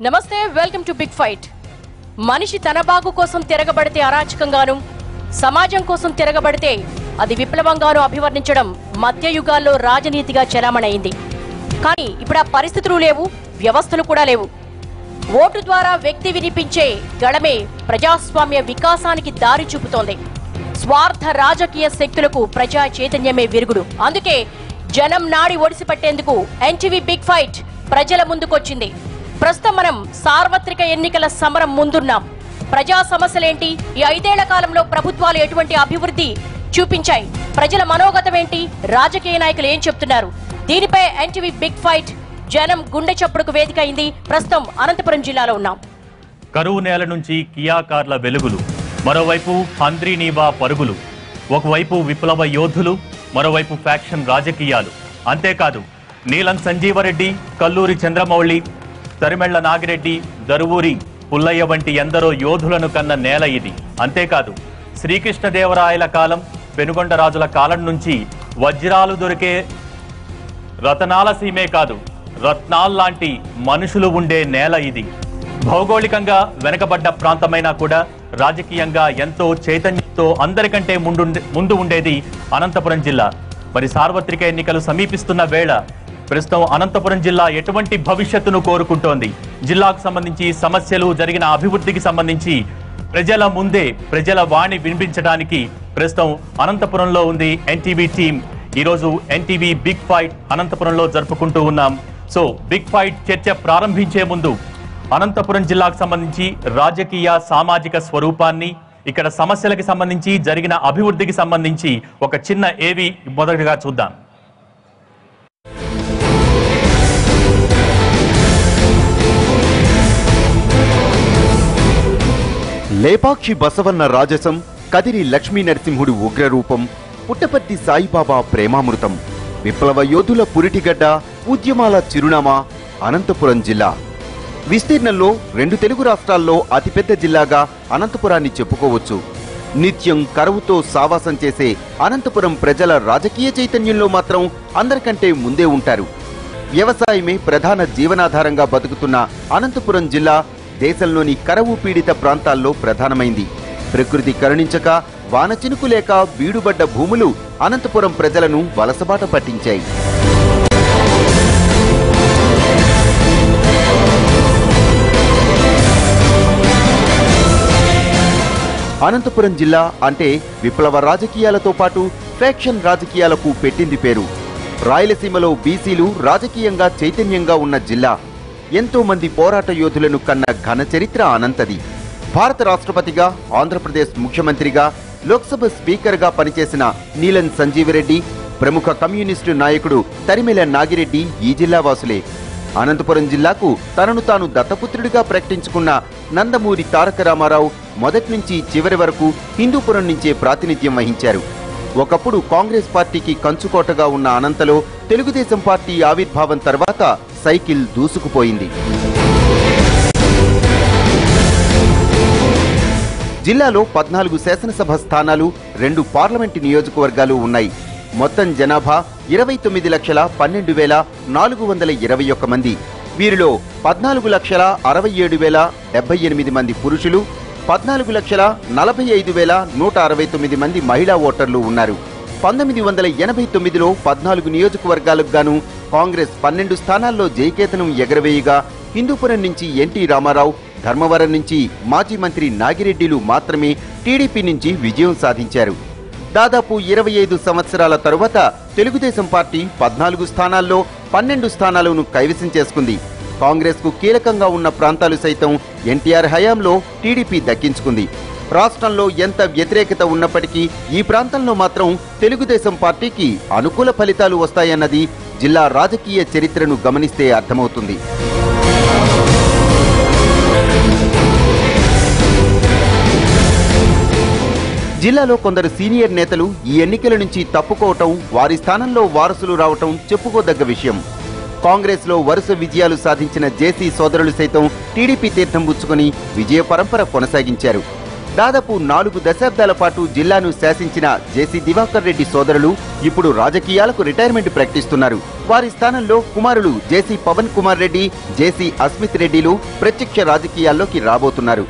నమస్తే, welcome to big fight. మనిషి తన బాగు కోసం తిరగబడితే అరాచకంగాను, సమాజం కోసం తిరగబడితే అది విప్లవంగాను అభివర్ణించడం మధ్యయుగాల్లో రాజనీతిగా చలామణైంది. కానీ ఇప్పుడు ఆ పరిస్థితులు లేవు, వ్యవస్థలు కూడా లేవు. ఓటు ద్వారా వ్యక్తి వినిపించే గళమే ప్రజాస్వామ్య వికాసానికి దారి చూపుతోంది. స్వార్థ రాజకీయ శక్తులకు ప్రజా చైతన్యమే విరుగుడు. అందుకే జనం నాడి ఒడిసి పట్టేందుకు ఎన్టీవీ బిగ్ ఫైట్ ప్రజల ముందుకొచ్చింది. ప్రస్తుతం మనం సార్వత్రిక ఎన్నికల సమరం ముందున్నాం. ప్రజా సమస్యలేంటి, ఈ 5 ఏళ్ల కాలంలో ప్రభుత్వాలు ఎటువంటి అభివృద్ధి చూపించాయి, ప్రజల మనోగతం ఏంటి, రాజకీయ నాయకులు ఏం చెప్తున్నారు, దీనిపై ఎన్టీవీ బిగ్ ఫైట్ జనం గుండె చప్పుడుకు వేదిక అయింది. ప్రస్తుతం అనంతపురం జిల్లాలో ఉన్నాం. కరువు నేల నుంచి కియా కార్ల వెలుగులు, మరోవైపు హంద్రీనీవా పరుగులు, ఒకవైపు విప్లవ యోధులు, మరోవైపు ఫ్యాక్షన్ రాజకీయాలు. అంతేకాదు నీలం సంజీవరెడ్డి, కల్లూరి చంద్రమౌళి, తరిమెళ్ల నాగిరెడ్డి, దరువూరి పుల్లయ్య వంటి ఎందరో యోధులను కన్న నేల ఇది. అంతేకాదు శ్రీకృష్ణదేవరాయల కాలం, పెనుగొండ రాజుల కాలం నుంచి వజ్రాలు దొరికే రతనాల సీమే కాదు, రత్నాల్లాంటి మనుషులు ఉండే నేల ఇది. భౌగోళికంగా వెనకబడ్డ ప్రాంతమైనా కూడా రాజకీయంగా ఎంతో చైతన్యంతో అందరికంటే ముందు ఉండేది అనంతపురం జిల్లా. మరి సార్వత్రిక ఎన్నికలు సమీపిస్తున్న వేళ ప్రస్తుతం అనంతపురం జిల్లా ఎటువంటి భవిష్యత్తును కోరుకుంటోంది, జిల్లాకు సంబంధించి సమస్యలు, జరిగిన అభివృద్ధికి సంబంధించి ప్రజల ముందే ప్రజల వాణి వినిపించడానికి ప్రస్తుతం అనంతపురంలో ఉంది ఎన్టీవీ టీం. ఈరోజు ఎన్టీవీ బిగ్ ఫైట్ అనంతపురంలో జరుపుకుంటూ ఉన్నాం. సో బిగ్ ఫైట్ చర్చ ప్రారంభించే ముందు అనంతపురం జిల్లాకు సంబంధించి రాజకీయ సామాజిక స్వరూపాన్ని, ఇక్కడ సమస్యలకు సంబంధించి, జరిగిన అభివృద్ధికి సంబంధించి ఒక చిన్న ఏవి మొదటగా చూద్దాం. లేపాక్షి బసవన్న రాజసం, కదిరి లక్ష్మీ నరసింహుడు ఉగ్రరూపం, పుట్టపర్తి సాయిబాబా ప్రేమామృతం, విప్లవ యోధుల పురిటిగడ్డ, ఉద్యమాల చిరునామా అనంతపురం జిల్లా. విస్తీర్ణంలో 2 తెలుగు రాష్ట్రాల్లో అతిపెద్ద జిల్లాగా అనంతపురాన్ని చెప్పుకోవచ్చు. నిత్యం కరువుతో సావాసం చేసే అనంతపురం ప్రజల రాజకీయ చైతన్యంలో మాత్రం అందరికంటే ముందే ఉంటారు. వ్యవసాయమే ప్రధాన జీవనాధారంగా బతుకుతున్న అనంతపురం జిల్లా దేశంలోని కరువు పీడిత ప్రాంతాల్లో ప్రధానమైంది. ప్రకృతి కరుణించక, వాన చినుకు లేక బీడుబడ్డ భూములు అనంతపురం ప్రజలను వలసబాట పట్టించాయి. అనంతపురం జిల్లా అంటే విప్లవ రాజకీయాలతో పాటు ఫ్యాక్షన్ రాజకీయాలకు పెట్టింది పేరు. రాయలసీమలో బీసీలు రాజకీయంగా చైతన్యంగా ఉన్న జిల్లా. ఎంతో మంది పోరాట యోధులను కన్న ఘన చరిత్ర అనంతది. భారత రాష్ట్రపతిగా, ఆంధ్రప్రదేశ్ ముఖ్యమంత్రిగా, లోక్సభ స్పీకర్గా పనిచేసిన నీలం సంజీవరెడ్డి, ప్రముఖ కమ్యూనిస్టు నాయకుడు తరిమెళ్ల నాగిరెడ్డి ఈ జిల్లా వాసులే. అనంతపురం జిల్లాకు తనను తాను దత్తపుత్రుడిగా ప్రకటించుకున్న నందమూరి తారక రామారావు మొదటి నుంచి చివరి వరకు హిందూపురం నుంచే ప్రాతినిధ్యం వహించారు. ఒకప్పుడు కాంగ్రెస్ పార్టీకి కంచుకోటగా ఉన్న అనంతలో తెలుగుదేశం పార్టీ ఆవిర్భావం తర్వాత సైకిల్ దూసుకుపోయింది. జిల్లాలో 14 శాసనసభ స్థానాలు, 2 పార్లమెంటు నియోజకవర్గాలు ఉన్నాయి. మొత్తం జనాభా 29,12,421 మంది. వీరిలో 14,67,078 మంది పురుషులు, 14,45,169 మంది మహిళా ఓటర్లు ఉన్నారు. 1989లో 14 నియోజకవర్గాలకు గాను కాంగ్రెస్ 12 స్థానాల్లో జయకేతనం ఎగరవేయగా, హిందూపురం నుంచి ఎన్టీ రామారావు, ధర్మవరం నుంచి మాజీ మంత్రి నాగిరెడ్డిలు మాత్రమే టీడీపీ నుంచి విజయం సాధించారు. దాదాపు 25 సంవత్సరాల తరువాత తెలుగుదేశం పార్టీ 14 స్థానాల్లో 12 స్థానాలను కైవసం చేసుకుంది. కాంగ్రెస్కు కీలకంగా ఉన్న ప్రాంతాలు సైతం ఎన్టీఆర్ హయాంలో టీడీపీ దక్కించుకుంది. రాష్ట్రంలో ఎంత వ్యతిరేకత ఉన్నప్పటికీ ఈ ప్రాంతంలో మాత్రం తెలుగుదేశం పార్టీకి అనుకూల ఫలితాలు వస్తాయన్నది జిల్లా రాజకీయ చరిత్రను గమనిస్తే అర్థమవుతుంది. జిల్లాలో కొందరు సీనియర్ నేతలు ఈ ఎన్నికల నుంచి తప్పుకోవటం, వారి స్థానంలో వారసులు రావటం చెప్పుకోదగ్గ విషయం. కాంగ్రెస్లో వరుస విజయాలు సాధించిన జేసీ సోదరులు సైతం టీడీపీ తీర్థం పుచ్చుకొని విజయ పరంపర కొనసాగించారు. దాదాపు 4 దశాబ్దాల పాటు జిల్లాను శాసించిన జేసీ దివాకర్ రెడ్డి సోదరులు ఇప్పుడు రాజకీయాలకు రిటైర్మెంట్ ప్రకటిస్తున్నారు. వారి స్థానంలో కుమారులు జేసీ పవన్ కుమార్ రెడ్డి, జేసీ అస్మిత్ రెడ్డిలు ప్రత్యక్ష రాజకీయాల్లోకి రాబోతున్నారు.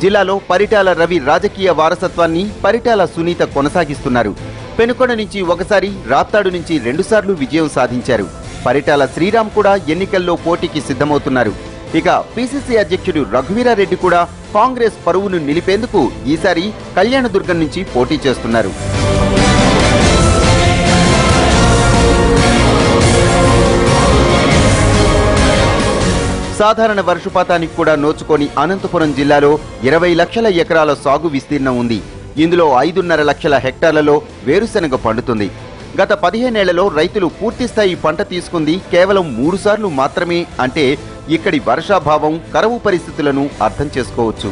జిల్లాలో పరిటాల రవి రాజకీయ వారసత్వాన్ని పరిటాల సునీత కొనసాగిస్తున్నారు. పెనుకొండ నుంచి ఒకసారి, రాప్తాడు నుంచి 2 సార్లు విజయం సాధించారు. పరిటాల శ్రీరామ్ కూడా ఎన్నికల్లో పోటీకి సిద్ధమవుతున్నారు. ఇక పిసిసి అధ్యక్షుడు రఘువీరారెడ్డి కూడా కాంగ్రెస్ పరువును నిలిపేందుకు ఈసారి కళ్యాణదుర్గం నుంచి పోటీ చేస్తున్నారు. సాధారణ వర్షపాతానికి కూడా నోచుకొని అనంతపురం జిల్లాలో 20 లక్షల ఎకరాల సాగు విస్తీర్ణం ఉంది. ఇందులో 5.5 లక్షల హెక్టార్లలో వేరుశెనగ పండుతుంది. గత 15 ఏళ్లలో రైతులు పూర్తిస్థాయి పంట తీసుకుంది కేవలం 3 సార్లు మాత్రమే అంటే ఇక్కడి వర్షాభావం, కరువు పరిస్థితులను అర్థం చేసుకోవచ్చు.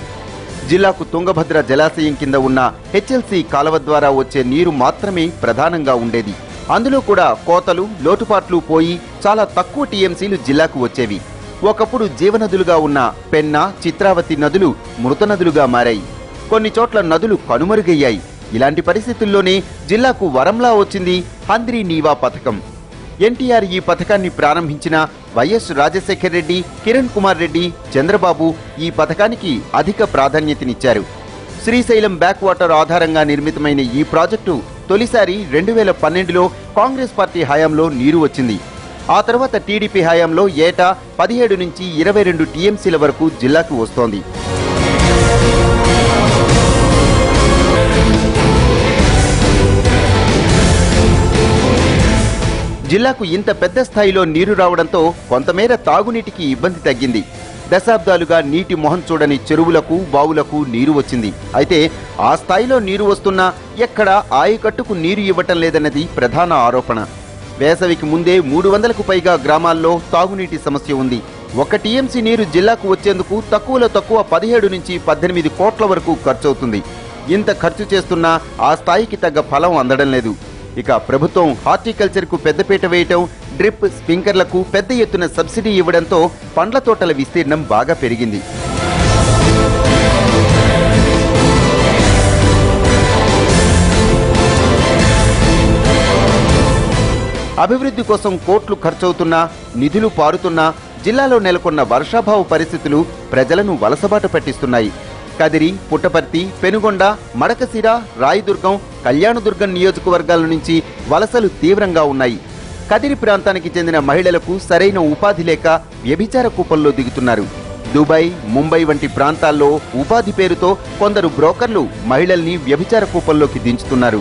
జిల్లాకు తుంగభద్ర జలాశయం కింద ఉన్న హెచ్ఎల్సీ కాలువ ద్వారా వచ్చే నీరు మాత్రమే ప్రధానంగా ఉండేది. అందులో కూడా కోతలు, లోటుపాట్లు పోయి చాలా తక్కువ టీఎంసీలు జిల్లాకు వచ్చేవి. ఒకప్పుడు జీవనదులుగా ఉన్న పెన్నా, చిత్రావతి నదులు మృత నదులుగా మారాయి. కొన్ని చోట్ల నదులు కనుమరుగయ్యాయి. ఇలాంటి పరిస్థితుల్లోనే జిల్లాకు వరంలా వచ్చింది హంద్రీ నీవా పథకం. ఎన్టీఆర్ ఈ పథకాన్ని ప్రారంభించిన వైఎస్ రాజశేఖర్ రెడ్డి, కిరణ్ కుమార్ రెడ్డి, చంద్రబాబు ఈ పథకానికి అధిక ప్రాధాన్యతనిచ్చారు. శ్రీశైలం బ్యాక్ వాటర్ ఆధారంగా నిర్మితమైన ఈ ప్రాజెక్టు తొలిసారి 2012లో కాంగ్రెస్ పార్టీ హయాంలో నీరు వచ్చింది. ఆ తర్వాత టీడీపీ హయాంలో ఏటా 17 నుంచి 22 టీఎంసీల వరకు జిల్లాకు వస్తోంది. జిల్లాకు ఇంత పెద్ద స్థాయిలో నీరు రావడంతో కొంతమేర తాగునీటికి ఇబ్బంది తగ్గింది. దశాబ్దాలుగా నీటి మొహం చూడని చెరువులకు, బావులకు నీరు వచ్చింది. అయితే ఆ స్థాయిలో నీరు వస్తున్నా ఎక్కడా ఆయకట్టుకు నీరు ఇవ్వటం లేదన్నది ప్రధాన ఆరోపణ. వేసవికి ముందే 300కు పైగా గ్రామాల్లో తాగునీటి సమస్య ఉంది. 1 టీఎంసీ నీరు జిల్లాకు వచ్చేందుకు తక్కువలో తక్కువ 17 నుంచి 18 కోట్ల వరకు ఖర్చవుతుంది. ఇంత ఖర్చు చేస్తున్నా ఆ స్థాయికి తగ్గ ఫలం అందడం లేదు. ఇక ప్రభుత్వం హార్టికల్చర్కు పెద్దపీట వేయటం, డ్రిప్, స్ప్రింకర్లకు పెద్ద ఎత్తున సబ్సిడీ ఇవ్వడంతో పండ్ల తోటల విస్తీర్ణం బాగా పెరిగింది. అభివృద్ధి కోసం కోట్లు ఖర్చవుతున్నా, నిధులు పారుతున్నా జిల్లాలో నెలకొన్న వర్షాభావ పరిస్థితులు ప్రజలను వలసబాట పట్టిస్తున్నాయి. కదిరి, పుట్టపర్తి, పెనుగొండ, మడకశిర, రాయదుర్గం, కళ్యాణదుర్గం నియోజకవర్గాల నుంచి వలసలు తీవ్రంగా ఉన్నాయి. కదిరి ప్రాంతానికి చెందిన మహిళలకు సరైన ఉపాధి లేక వ్యభిచార కూపంలో దిగుతున్నారు. దుబాయ్, ముంబై వంటి ప్రాంతాల్లో ఉపాధి పేరుతో కొందరు బ్రోకర్లు మహిళల్ని వ్యభిచార కూపంలోకి దించుతున్నారు.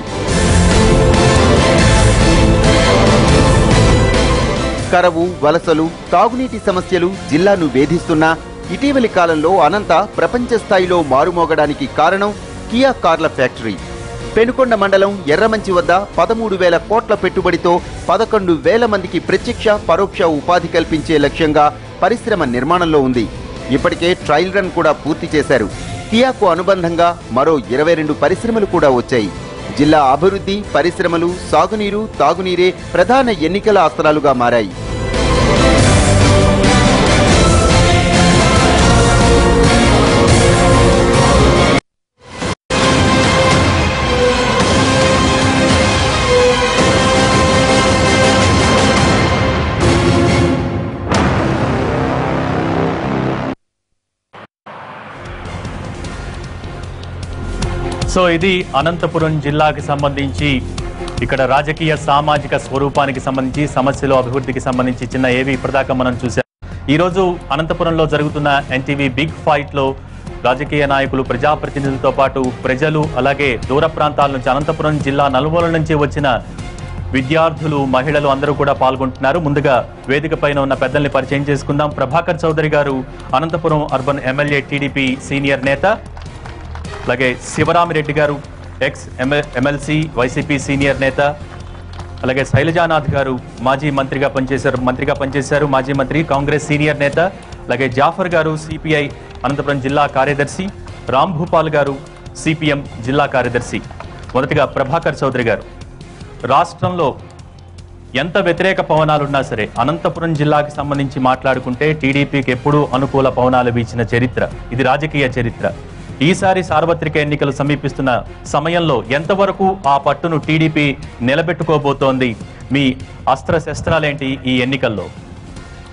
కరవు, వలసలు, తాగునీటి సమస్యలు జిల్లాను వేధిస్తున్నా ఇటీవలి కాలంలో అనంత ప్రపంచ స్థాయిలో మారుమోగడానికి కారణం కియా కార్ల ఫ్యాక్టరీ. పెనుకొండ మండలం ఎర్రమంచి వద్ద 13,000 కోట్ల పెట్టుబడితో 11,000 మందికి ప్రత్యక్ష, పరోక్ష ఉపాధి కల్పించే లక్ష్యంగా పరిశ్రమ నిర్మాణంలో ఉంది. ఇప్పటికే ట్రయల్ రన్ కూడా పూర్తి చేశారు. కియాకు అనుబంధంగా మరో 22 పరిశ్రమలు కూడా వచ్చాయి. జిల్లా అభివృద్ధి, పరిశ్రమలు, సాగునీరు, తాగునీరే ప్రధాన ఎన్నికల అస్త్రాలుగా మారాయి. సో ఇది అనంతపురం జిల్లాకి సంబంధించి ఇక్కడ రాజకీయ, సామాజిక స్వరూపానికి సంబంధించి, సమస్యలు, అభివృద్ధికి సంబంధించి చిన్న ఏవి ఇప్పటిదాకా మనం చూసాం. ఈరోజు అనంతపురంలో జరుగుతున్న ఎన్టీవీ బిగ్ ఫైట్ లో రాజకీయ నాయకులు, ప్రజాప్రతినిధులతో పాటు ప్రజలు, అలాగే దూర ప్రాంతాల నుంచి, అనంతపురం జిల్లా నలుమూలల నుంచి వచ్చిన విద్యార్థులు, మహిళలు అందరూ కూడా పాల్గొంటున్నారు. ముందుగా వేదిక పైన ఉన్న పెద్దల్ని పరిచయం చేసుకుందాం. ప్రభాకర్ చౌదరి గారు Anantapuram urban MLA, TDP senior నేత. అలాగే శివరామిరెడ్డి గారు ఎక్స్ ఎమ్మెల్సీ, వైసీపీ సీనియర్ నేత. అలాగే శైలజానాథ్ గారు మాజీ మంత్రిగా పనిచేశారు, మాజీ మంత్రి, కాంగ్రెస్ సీనియర్ నేత. అలాగే జాఫర్ గారు సిపిఐ అనంతపురం జిల్లా కార్యదర్శి. రామ్ భూపాల్ గారు సిపిఎం జిల్లా కార్యదర్శి. మొదటిగా ప్రభాకర్ చౌదరి గారు, రాష్ట్రంలో ఎంత వ్యతిరేక పవనాలున్నా సరే అనంతపురం జిల్లాకి సంబంధించి మాట్లాడుకుంటే టీడీపీకి ఎప్పుడూ అనుకూల పవనాలు వీచిన చరిత్ర, ఇది రాజకీయ చరిత్ర. ఈసారి సార్వత్రిక ఎన్నికలు సమీపిస్తున్న సమయంలో ఎంతవరకు ఆ పట్టును టీడీపీ నిలబెట్టుకోబోతోంది? మీ అస్త్ర శస్త్రాలేంటి ఈ ఎన్నికల్లో?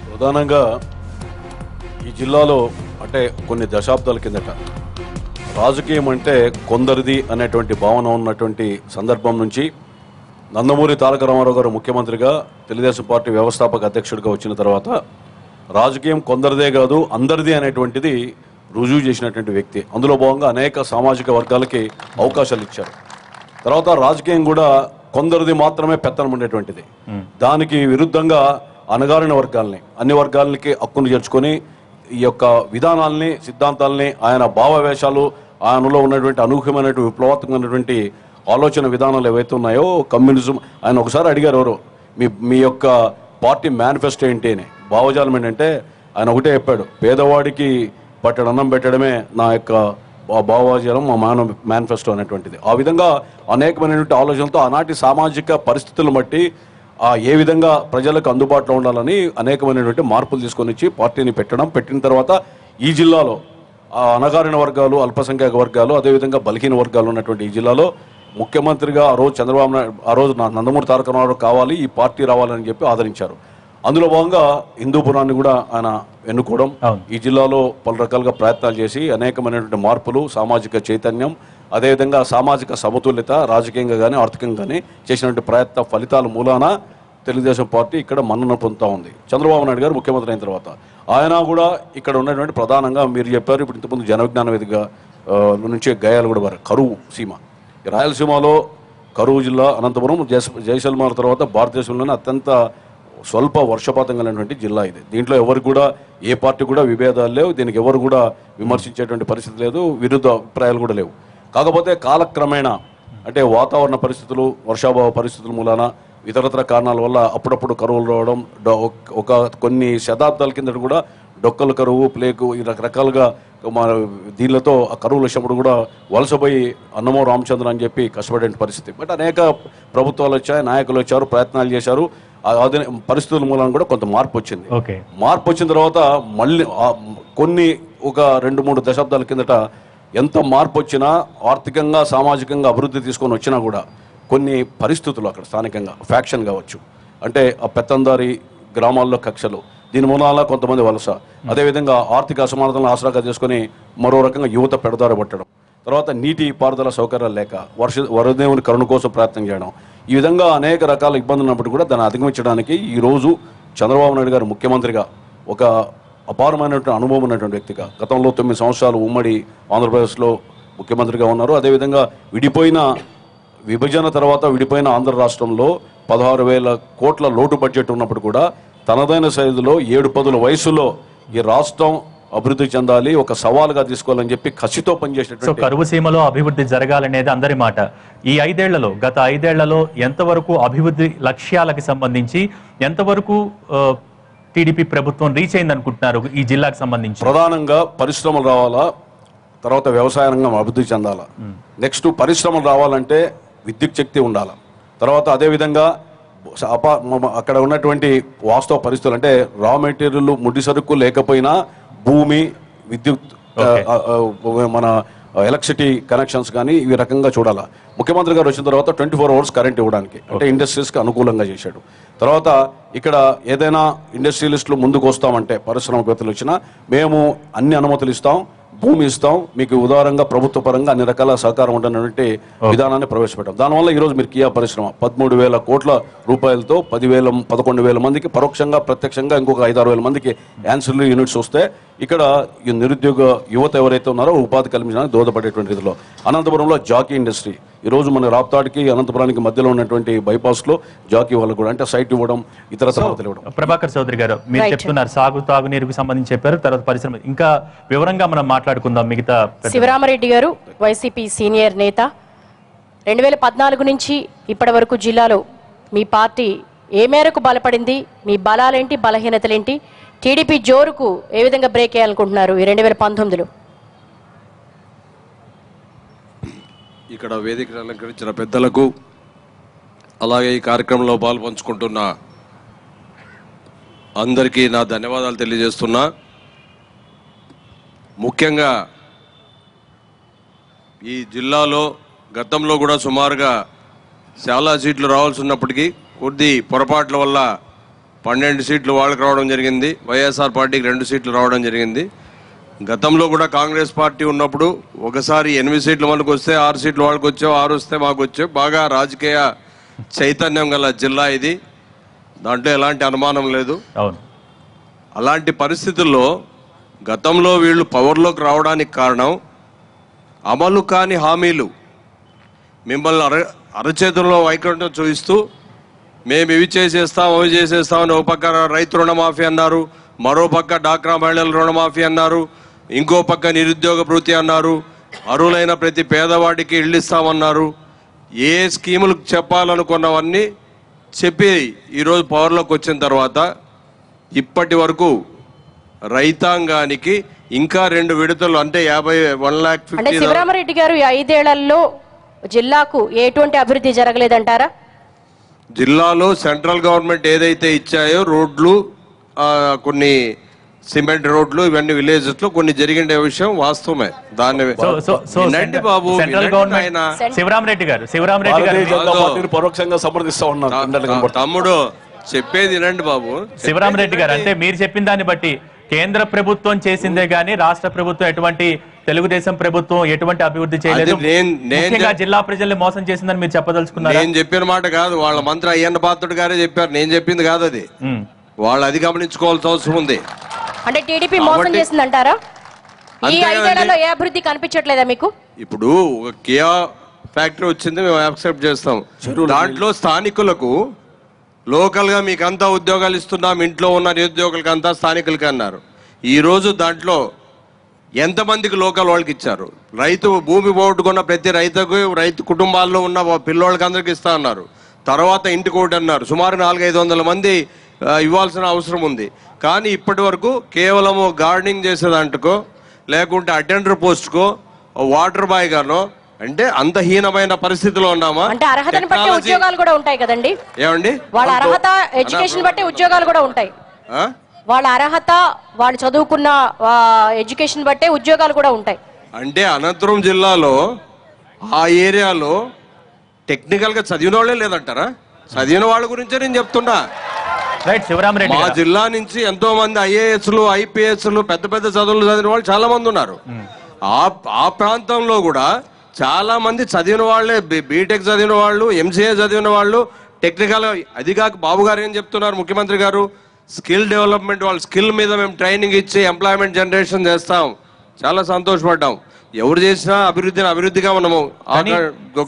ప్రధానంగా ఈ జిల్లాలో అంటే కొన్ని దశాబ్దాల కిందట రాజకీయం అంటే కొందరిది అనేటువంటి భావన ఉన్నటువంటి సందర్భం నుంచి నందమూరి తారక రామారావు గారు ముఖ్యమంత్రిగా తెలుగుదేశం పార్టీ వ్యవస్థాపక అధ్యక్షుడిగా వచ్చిన తర్వాత రాజకీయం కొందరిదే కాదు అందరిది అనేటువంటిది రుజువు చేసినటువంటి వ్యక్తి. అందులో భాగంగా అనేక సామాజిక వర్గాలకి అవకాశాలు ఇచ్చారు. తర్వాత రాజకీయం కూడా కొందరిది మాత్రమే పెత్తనం ఉండేటువంటిది. దానికి విరుద్ధంగా అణగారిన వర్గాల్ని అన్ని వర్గాలకి హక్కును చేర్చుకొని ఈ యొక్క విధానాల్ని సిద్ధాంతాలని ఆయన భావవేశాలు ఆయనలో ఉన్నటువంటి అనూహ్యమైనటువంటి విప్లవాత్మకమైనటువంటి ఆలోచన విధానాలు ఏవైతే ఉన్నాయో కమ్యూనిజం ఆయన ఒకసారి అడిగారు ఎవరు మీ యొక్క పార్టీ మేనిఫెస్టో ఏంటి అని. భావజాలం ఏంటంటే ఆయన ఒకటే చెప్పాడు, పేదవాడికి పట్టెడు అన్నం పెట్టడమే నా యొక్క భావజాలం మా మేనిఫెస్టో అనేటువంటిది. ఆ విధంగా అనేకమైనటువంటి ఆలోచనలతో ఆనాటి సామాజిక పరిస్థితులను బట్టి ఏ విధంగా ప్రజలకు అందుబాటులో ఉండాలని అనేకమైనటువంటి మార్పులు తీసుకొని వచ్చి పార్టీని పెట్టిన తర్వాత ఈ జిల్లాలో అణగారిన వర్గాలు అల్పసంఖ్యాక వర్గాలు అదేవిధంగా బలహీన వర్గాలు ఉన్నటువంటి ఈ జిల్లాలో ముఖ్యమంత్రిగా ఆ రోజు చంద్రబాబు నాయుడు ఆ రోజు నందమూరి తారక రామారావు కావాలి ఈ పార్టీ రావాలని చెప్పి ఆదరించారు. అందులో భాగంగా హిందూపురాన్ని కూడా ఆయన ఎన్నుకోవడం ఈ జిల్లాలో పలు రకాలుగా ప్రయత్నాలు చేసి అనేకమైనటువంటి మార్పులు సామాజిక చైతన్యం అదేవిధంగా సామాజిక సమతుల్యత రాజకీయంగా కానీ ఆర్థికంగా కానీ చేసినటువంటి ప్రయత్న ఫలితాల మూలాన తెలుగుదేశం పార్టీ ఇక్కడ మన్నన పొందుతూ ఉంది. చంద్రబాబు నాయుడు గారు ముఖ్యమంత్రి అయిన తర్వాత ఆయన కూడా ఇక్కడ ఉన్నటువంటి ప్రధానంగా మీరు చెప్పారు ఇప్పుడు ఇంతకుముందు జనవిజ్ఞాన వేదిక నుంచి గయాలు కూడా వారు కరువు సీమ రాయలసీమలో కరువు జిల్లా అనంతపురం జైసల్మేర్ తర్వాత భారతదేశంలోనే అత్యంత స్వల్ప వర్షపాతం కలిగినటువంటి జిల్లా ఇది. దీంట్లో ఎవరు కూడా ఏ పార్టీ కూడా విభేదాలు లేవు, దీనికి ఎవరు కూడా విమర్శించేటువంటి పరిస్థితి లేదు, విరుద్ధ అభిప్రాయాలు కూడా లేవు. కాకపోతే కాలక్రమేణా అంటే వాతావరణ పరిస్థితులు వర్షాభావ పరిస్థితుల మూలాన ఇతరత్ర కారణాల వల్ల అప్పుడప్పుడు కరువులు రావడం ఒక కొన్ని శతాబ్దాల కిందట కూడా డొక్కల కరువు ప్లేగు ఈ రకరకాలుగా దీనిలతో ఆ కరువులు వచ్చినప్పుడు కూడా వలసపోయి అన్నమో రామచంద్ర అని చెప్పి కష్టపడే పరిస్థితి. బట్ అనేక ప్రభుత్వాలు వచ్చాయి, నాయకులు వచ్చారు, ప్రయత్నాలు చేశారు. అదే పరిస్థితుల మూలంగా కూడా కొంత మార్పు వచ్చింది. మార్పు వచ్చిన తర్వాత మళ్ళీ కొన్ని ఒక 2-3 దశాబ్దాల కిందట ఎంత మార్పు వచ్చినా ఆర్థికంగా సామాజికంగా అభివృద్ధి తీసుకొని వచ్చినా కూడా కొన్ని పరిస్థితులు అక్కడ స్థానికంగా ఫ్యాక్షన్ కావచ్చు అంటే ఆ పెత్తందారి గ్రామాల్లో కక్షలు దీని మూలాన కొంతమంది వలస అదేవిధంగా ఆర్థిక అసమానతలను ఆసరాగా చేసుకుని మరో రకంగా యువత పెడదారి పట్టడం తర్వాత నీటి పారుదల సౌకర్యాలు లేక వరదేవుని కరుణ కోసం ప్రయత్నం చేయడం ఈ విధంగా అనేక రకాల ఇబ్బందులు ఉన్నప్పుడు కూడా దాన్ని అధిగమించడానికి ఈరోజు చంద్రబాబు నాయుడు గారు ముఖ్యమంత్రిగా ఒక అపారమైనటువంటి అనుభవం ఉన్నటువంటి వ్యక్తిగా గతంలో 9 సంవత్సరాలు ఉమ్మడి ఆంధ్రప్రదేశ్లో ముఖ్యమంత్రిగా ఉన్నారు. అదేవిధంగా విభజన తర్వాత విడిపోయిన ఆంధ్ర రాష్ట్రంలో 16,000 కోట్ల లోటు బడ్జెట్ ఉన్నప్పుడు కూడా తనదైన సైజులో 7 పదుల వయసులో ఈ రాష్ట్రం అభివృద్ధి చెందాలి ఒక సవాలుగా తీసుకోవాలని చెప్పి కసితో పనిచేసినటువంటి కరువు సీమలో అభివృద్ధి జరగాలనేది అందరి మాట. ఈ గత 5 ఏళ్లలో ఎంతవరకు అభివృద్ధి లక్ష్యాలకు సంబంధించి ఎంతవరకు టీడీపీ ప్రభుత్వం రీచ్ అయింది అనుకుంటున్నారు? ఈ జిల్లాకు సంబంధించి ప్రధానంగా పరిశ్రమలు రావాలా, తర్వాత వ్యవసాయ రంగం అభివృద్ధి చెందాలా, నెక్స్ట్ పరిశ్రమలు రావాలంటే విద్యుత్ శక్తి ఉండాలి, తర్వాత అదేవిధంగా అక్కడ ఉన్నటువంటి వాస్తవ పరిస్థితులు అంటే రా మెటీరియల్ ముడి సరుకు లేకపోయినా భూమి విద్యుత్ మన ఎలక్ట్రిసిటీ కనెక్షన్స్ కానీ ఈ రకంగా చూడాలా. ముఖ్యమంత్రి గారు వచ్చిన తర్వాత 24 hours కరెంట్ ఇవ్వడానికి అంటే ఇండస్ట్రీస్కి అనుకూలంగా చేశాడు. తర్వాత ఇక్కడ ఏదైనా ఇండస్ట్రియలిస్టులు ముందుకు వస్తామంటే పరిశ్రమవేత్తలు వచ్చినా మేము అన్ని అనుమతులు ఇస్తాం, భూమి ఇస్తాం, మీకు ఉదారంగా ప్రభుత్వ పరంగా అన్ని రకాల సహకారం ఉంటున్నటువంటి విధానాన్ని ప్రవేశపెట్టాం. దానివల్ల ఈరోజు మీరు కియా పరిశ్రమ 13,000 కోట్ల రూపాయలతో 11,000 మందికి పరోక్షంగా ప్రత్యక్షంగా ఇంకొక 5-6 మందికి యాన్సిలరీ యూనిట్స్ వస్తే ఇక్కడ ఈ నిరుద్యోగ యువత ఎవరైతే ఉన్నారో ఉపాధి కల్పించడానికి దోహదపడేటువంటి రీతిలో అనంతపురంలో జాకీ ఇండస్ట్రీ ఈరోజు మన రాప్తాడ్కి అనంతపురానికి మధ్యలో ఉన్నటువంటి బైపాస్లో జాకీ వాళ్ళకు కూడా అంటే సైట్ ఇవ్వడం ఇతర సమర్థలు ఇవ్వడం. ప్రభాకర్ చౌదరి గారు మీరు చెప్తున్నారు తాగునీరుకు సంబంధించి చెప్పారు, తర్వాత పరిశ్రమ ఇంకా వివరంగా మనం మాట్లాడుకుందాం. మిగతా శివరామరెడ్డి గారు వైసీపీ సీనియర్ నేత 2014 నుంచి ఇప్పటి వరకు జిల్లాలో మీ పార్టీ ఏ మేరకు బలపడింది, మీ బలాలేంటి బలహీనతలేంటి, టీడీపీ జోరుకు ఏ విధంగా బ్రేక్ చేయాలనుకుంటున్నారు ఈ 2019లో? ఇక్కడ వేదికను అలంకరించిన పెద్దలకు అలాగే ఈ కార్యక్రమంలో పాల్పంచుకుంటున్న అందరికీ నా ధన్యవాదాలు తెలియజేస్తున్నా. ముఖ్యంగా ఈ జిల్లాలో గతంలో కూడా సుమారుగా చాలా సీట్లు రావాల్సి ఉన్నప్పటికీ కొద్ది పొరపాట్ల వల్ల 12 సీట్లు వాళ్ళకి రావడం జరిగింది. వైఎస్ఆర్ పార్టీకి 2 సీట్లు రావడం జరిగింది. గతంలో కూడా కాంగ్రెస్ పార్టీ ఉన్నప్పుడు ఒకసారి 8 సీట్లు మనకు వస్తే 6 సీట్లు వాళ్ళకి వచ్చావు, 6 వస్తే మాకు వచ్చావు. బాగా రాజకీయ చైతన్యం గల జిల్లా ఇది, దాంట్లో ఎలాంటి అనుమానం లేదు. అవును. అలాంటి పరిస్థితుల్లో గతంలో వీళ్ళు పవర్లోకి రావడానికి కారణం అమలు కాని హామీలు, మిమ్మల్ని అరచేతుల్లో వైకుంఠం చూపిస్తూ మేము ఇవి చేసేస్తాం అవి చేసేస్తామని ఒక పక్క రైతు రుణమాఫీ అన్నారు, మరో పక్క డాక్రా మహిళల రుణమాఫీ అన్నారు, ఇంకో పక్క నిరుద్యోగ భృతి అన్నారు, అర్హులైన ప్రతి పేదవాడికి ఇళ్ళు ఇస్తామన్నారు. ఏ స్కీములు చెప్పాలనుకున్నవన్నీ చెప్పి ఈరోజు పవర్లోకి వచ్చిన తర్వాత ఇప్పటి వరకు రైతాంగానికి ఇంకా 2 విడతలు అంటే 1,50,000. అంటే శివరామరెడ్డి గారు ఈ 5 ఏళ్లలో జిల్లాకు ఎటువంటి అభివృద్ధి జరగలేదంటారా? జిల్లాలో సెంట్రల్ గవర్నమెంట్ ఏదైతే ఇచ్చాయో రోడ్లు, కొన్ని సిమెంట్ రోడ్లు, ఇవన్నీ విలేజెస్ లో కొన్ని జరిగిన విషయం వాస్తవమే. దాన్ని బాబు సెంట్రల్ గవర్నమెంట్ శివరామరెడ్డి గారు పరోక్షంగా సమర్థిస్తా ఉన్నారు. తమ్ముడు చెప్పేది వినండి బాబు. శివరామరెడ్డి గారు, అంటే మీరు చెప్పిన దాన్ని బట్టి కేంద్ర ప్రభుత్వం చేసిందే గానీ రాష్ట్ర ప్రభుత్వం ఎటువంటి, తెలుగుదేశం ప్రభుత్వం ఎటువంటి అభివృద్ధి చేయలేదు, జిల్లా ప్రజల్ని మోసం చేసిందని మీరు చెప్పదలుచుకున్నారు? నేను చెప్పిన మాట కాదు, వాళ్ళ మంత్రి అయ్యన్న పాత్రుడు గారే చెప్పారు, నేను చెప్పింది కాదు అది. వాళ్ళు అది గమనించుకోవాల్సిన అవసరం ఉంది. అంటే టీడీపీ మోసం చేసిందంటారా? ఈ 5 ఏళ్లలో ఏ అభివృద్ధి కనిపించట్లేదా మీకు? ఇప్పుడు ఒక కియా ఫ్యాక్టరీ వచ్చింది, మేము యాక్సెప్ట్ చేస్తాం. దాంట్లో స్థానికులకు లోకల్ గా మీకు అంతా ఉద్యోగాలు ఇస్తున్నాం, ఇంట్లో ఉన్న నిరుద్యోగులకి అంతా స్థానికులకి అన్నారు. ఈ రోజు దాంట్లో ఎంతమందికి లోకల్ వాళ్ళకి ఇచ్చారు? రైతు భూమి పోగొట్టుకున్న ప్రతి రైతు కుటుంబాల్లో ఉన్న పిల్లోళ్ళకి అందరికి ఇస్తా అన్నారు. తర్వాత ఇంటికి ఒకటి అన్నారు. సుమారు 400-500 మంది ఇవ్వాల్సిన అవసరం ఉంది. కానీ ఇప్పటి వరకు కేవలము గార్డెనింగ్ చేసేదాంటుకో, లేకుంటే అటెండర్ పోస్ట్కో, వాటర్ బాయ్ గానో, అంటే అంత హీనమైన పరిస్థితిలో ఉన్నామా? అంటే అర్హతను బట్టి ఉద్యోగాలు కూడా ఉంటాయి కదండి. ఏమండి, వాళ్ళ అర్హత, ఎడ్యుకేషన్ బట్టి ఉద్యోగాలు కూడా ఉంటాయి. వాళ్ళ అర్హత, వాళ్ళు చదువుకున్న ఎడ్యుకేషన్ బట్టే ఉద్యోగాలు కూడా ఉంటాయి. అంటే అనంతపురం జిల్లాలో ఆ ఏరియాలో టెక్నికల్ గా చదివిన వాళ్ళే లేదంటారా? చదివిన వాళ్ళ గురించే నేను చెప్తున్నా. మా జిల్లా నుంచి ఎంతో మంది ఐఏఎస్లు, ఐపీఎస్లు, పెద్ద పెద్ద చదువులు చదివిన వాళ్ళు చాలా మంది ఉన్నారు. ఆ ప్రాంతంలో కూడా చాలా మంది చదివిన వాళ్ళే, బీటెక్ చదివిన వాళ్ళు, ఎంసీఏ చదివిన వాళ్ళు, టెక్నికల్. అది కాక బాబు గారు ఏం చెప్తున్నారు, ముఖ్యమంత్రి గారు, స్కిల్ డెవలప్మెంట్, వాళ్ళ స్కిల్ మీద మేము ట్రైనింగ్ ఇచ్చి ఎంప్లాయ్మెంట్ జనరేషన్ చేస్తాం. చాలా సంతోషపడ్డాం. ఎవరు చేసినా అభివృద్ధిగా మనము.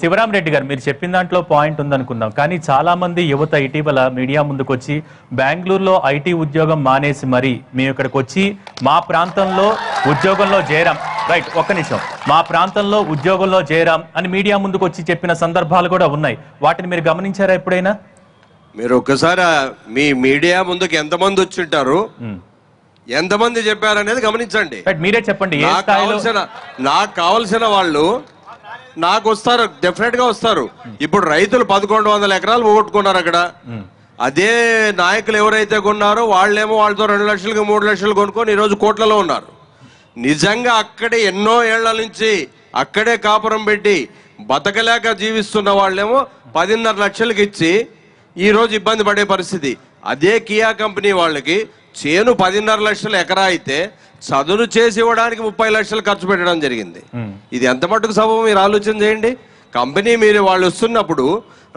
శివరామరెడ్డి గారు, మీరు చెప్పిన దాంట్లో పాయింట్ ఉందనుకుందాం, కానీ చాలా మంది యువత ఇటీవల మీడియా ముందుకు వచ్చి బెంగళూరులో ఐటీ ఉద్యోగం మానేసి మరి మేము ఇక్కడికి వచ్చి మా ప్రాంతంలో ఉద్యోగంలో చేరాం, రైట్ ఒక్క నిమిషం, మా ప్రాంతంలో ఉద్యోగంలో చేరాం అని మీడియా ముందుకు వచ్చి చెప్పిన సందర్భాలు కూడా ఉన్నాయి. వాటిని మీరు గమనించారా ఎప్పుడైనా? మీరు ఒక్కసారి మీ మీడియా ముందుకు ఎంతమంది వచ్చింటారు, ఎంతమంది చెప్పారనేది గమనించండి. మీరే చెప్పండి. నాకు కావాల్సిన వాళ్ళు నాకు వస్తారు, డెఫినెట్ గా వస్తారు. ఇప్పుడు రైతులు 1100 ఎకరాలు పోగొట్టుకున్నారు అక్కడ. అదే నాయకులు ఎవరైతే కొన్నారో వాళ్ళేమో వాళ్ళతో 2 లక్షలకు 3 లక్షలు కొనుక్కొని ఈరోజు కోట్లలో ఉన్నారు. నిజంగా అక్కడే ఎన్నో ఏళ్ల నుంచి అక్కడే కాపురం పెట్టి బతకలేక జీవిస్తున్న వాళ్ళేమో 10.5 లక్షలకి ఇచ్చి ఈరోజు ఇబ్బంది పడే పరిస్థితి. అదే కియా కంపెనీ వాళ్ళకి చేను 10.5 లక్షల ఎకరా అయితే చదును చేసి ఇవ్వడానికి 30 లక్షలు ఖర్చు పెట్టడం జరిగింది. ఇది ఎంత మటుకు సబబు మీరు ఆలోచన చేయండి. కంపెనీ వాళ్ళు వస్తున్నప్పుడు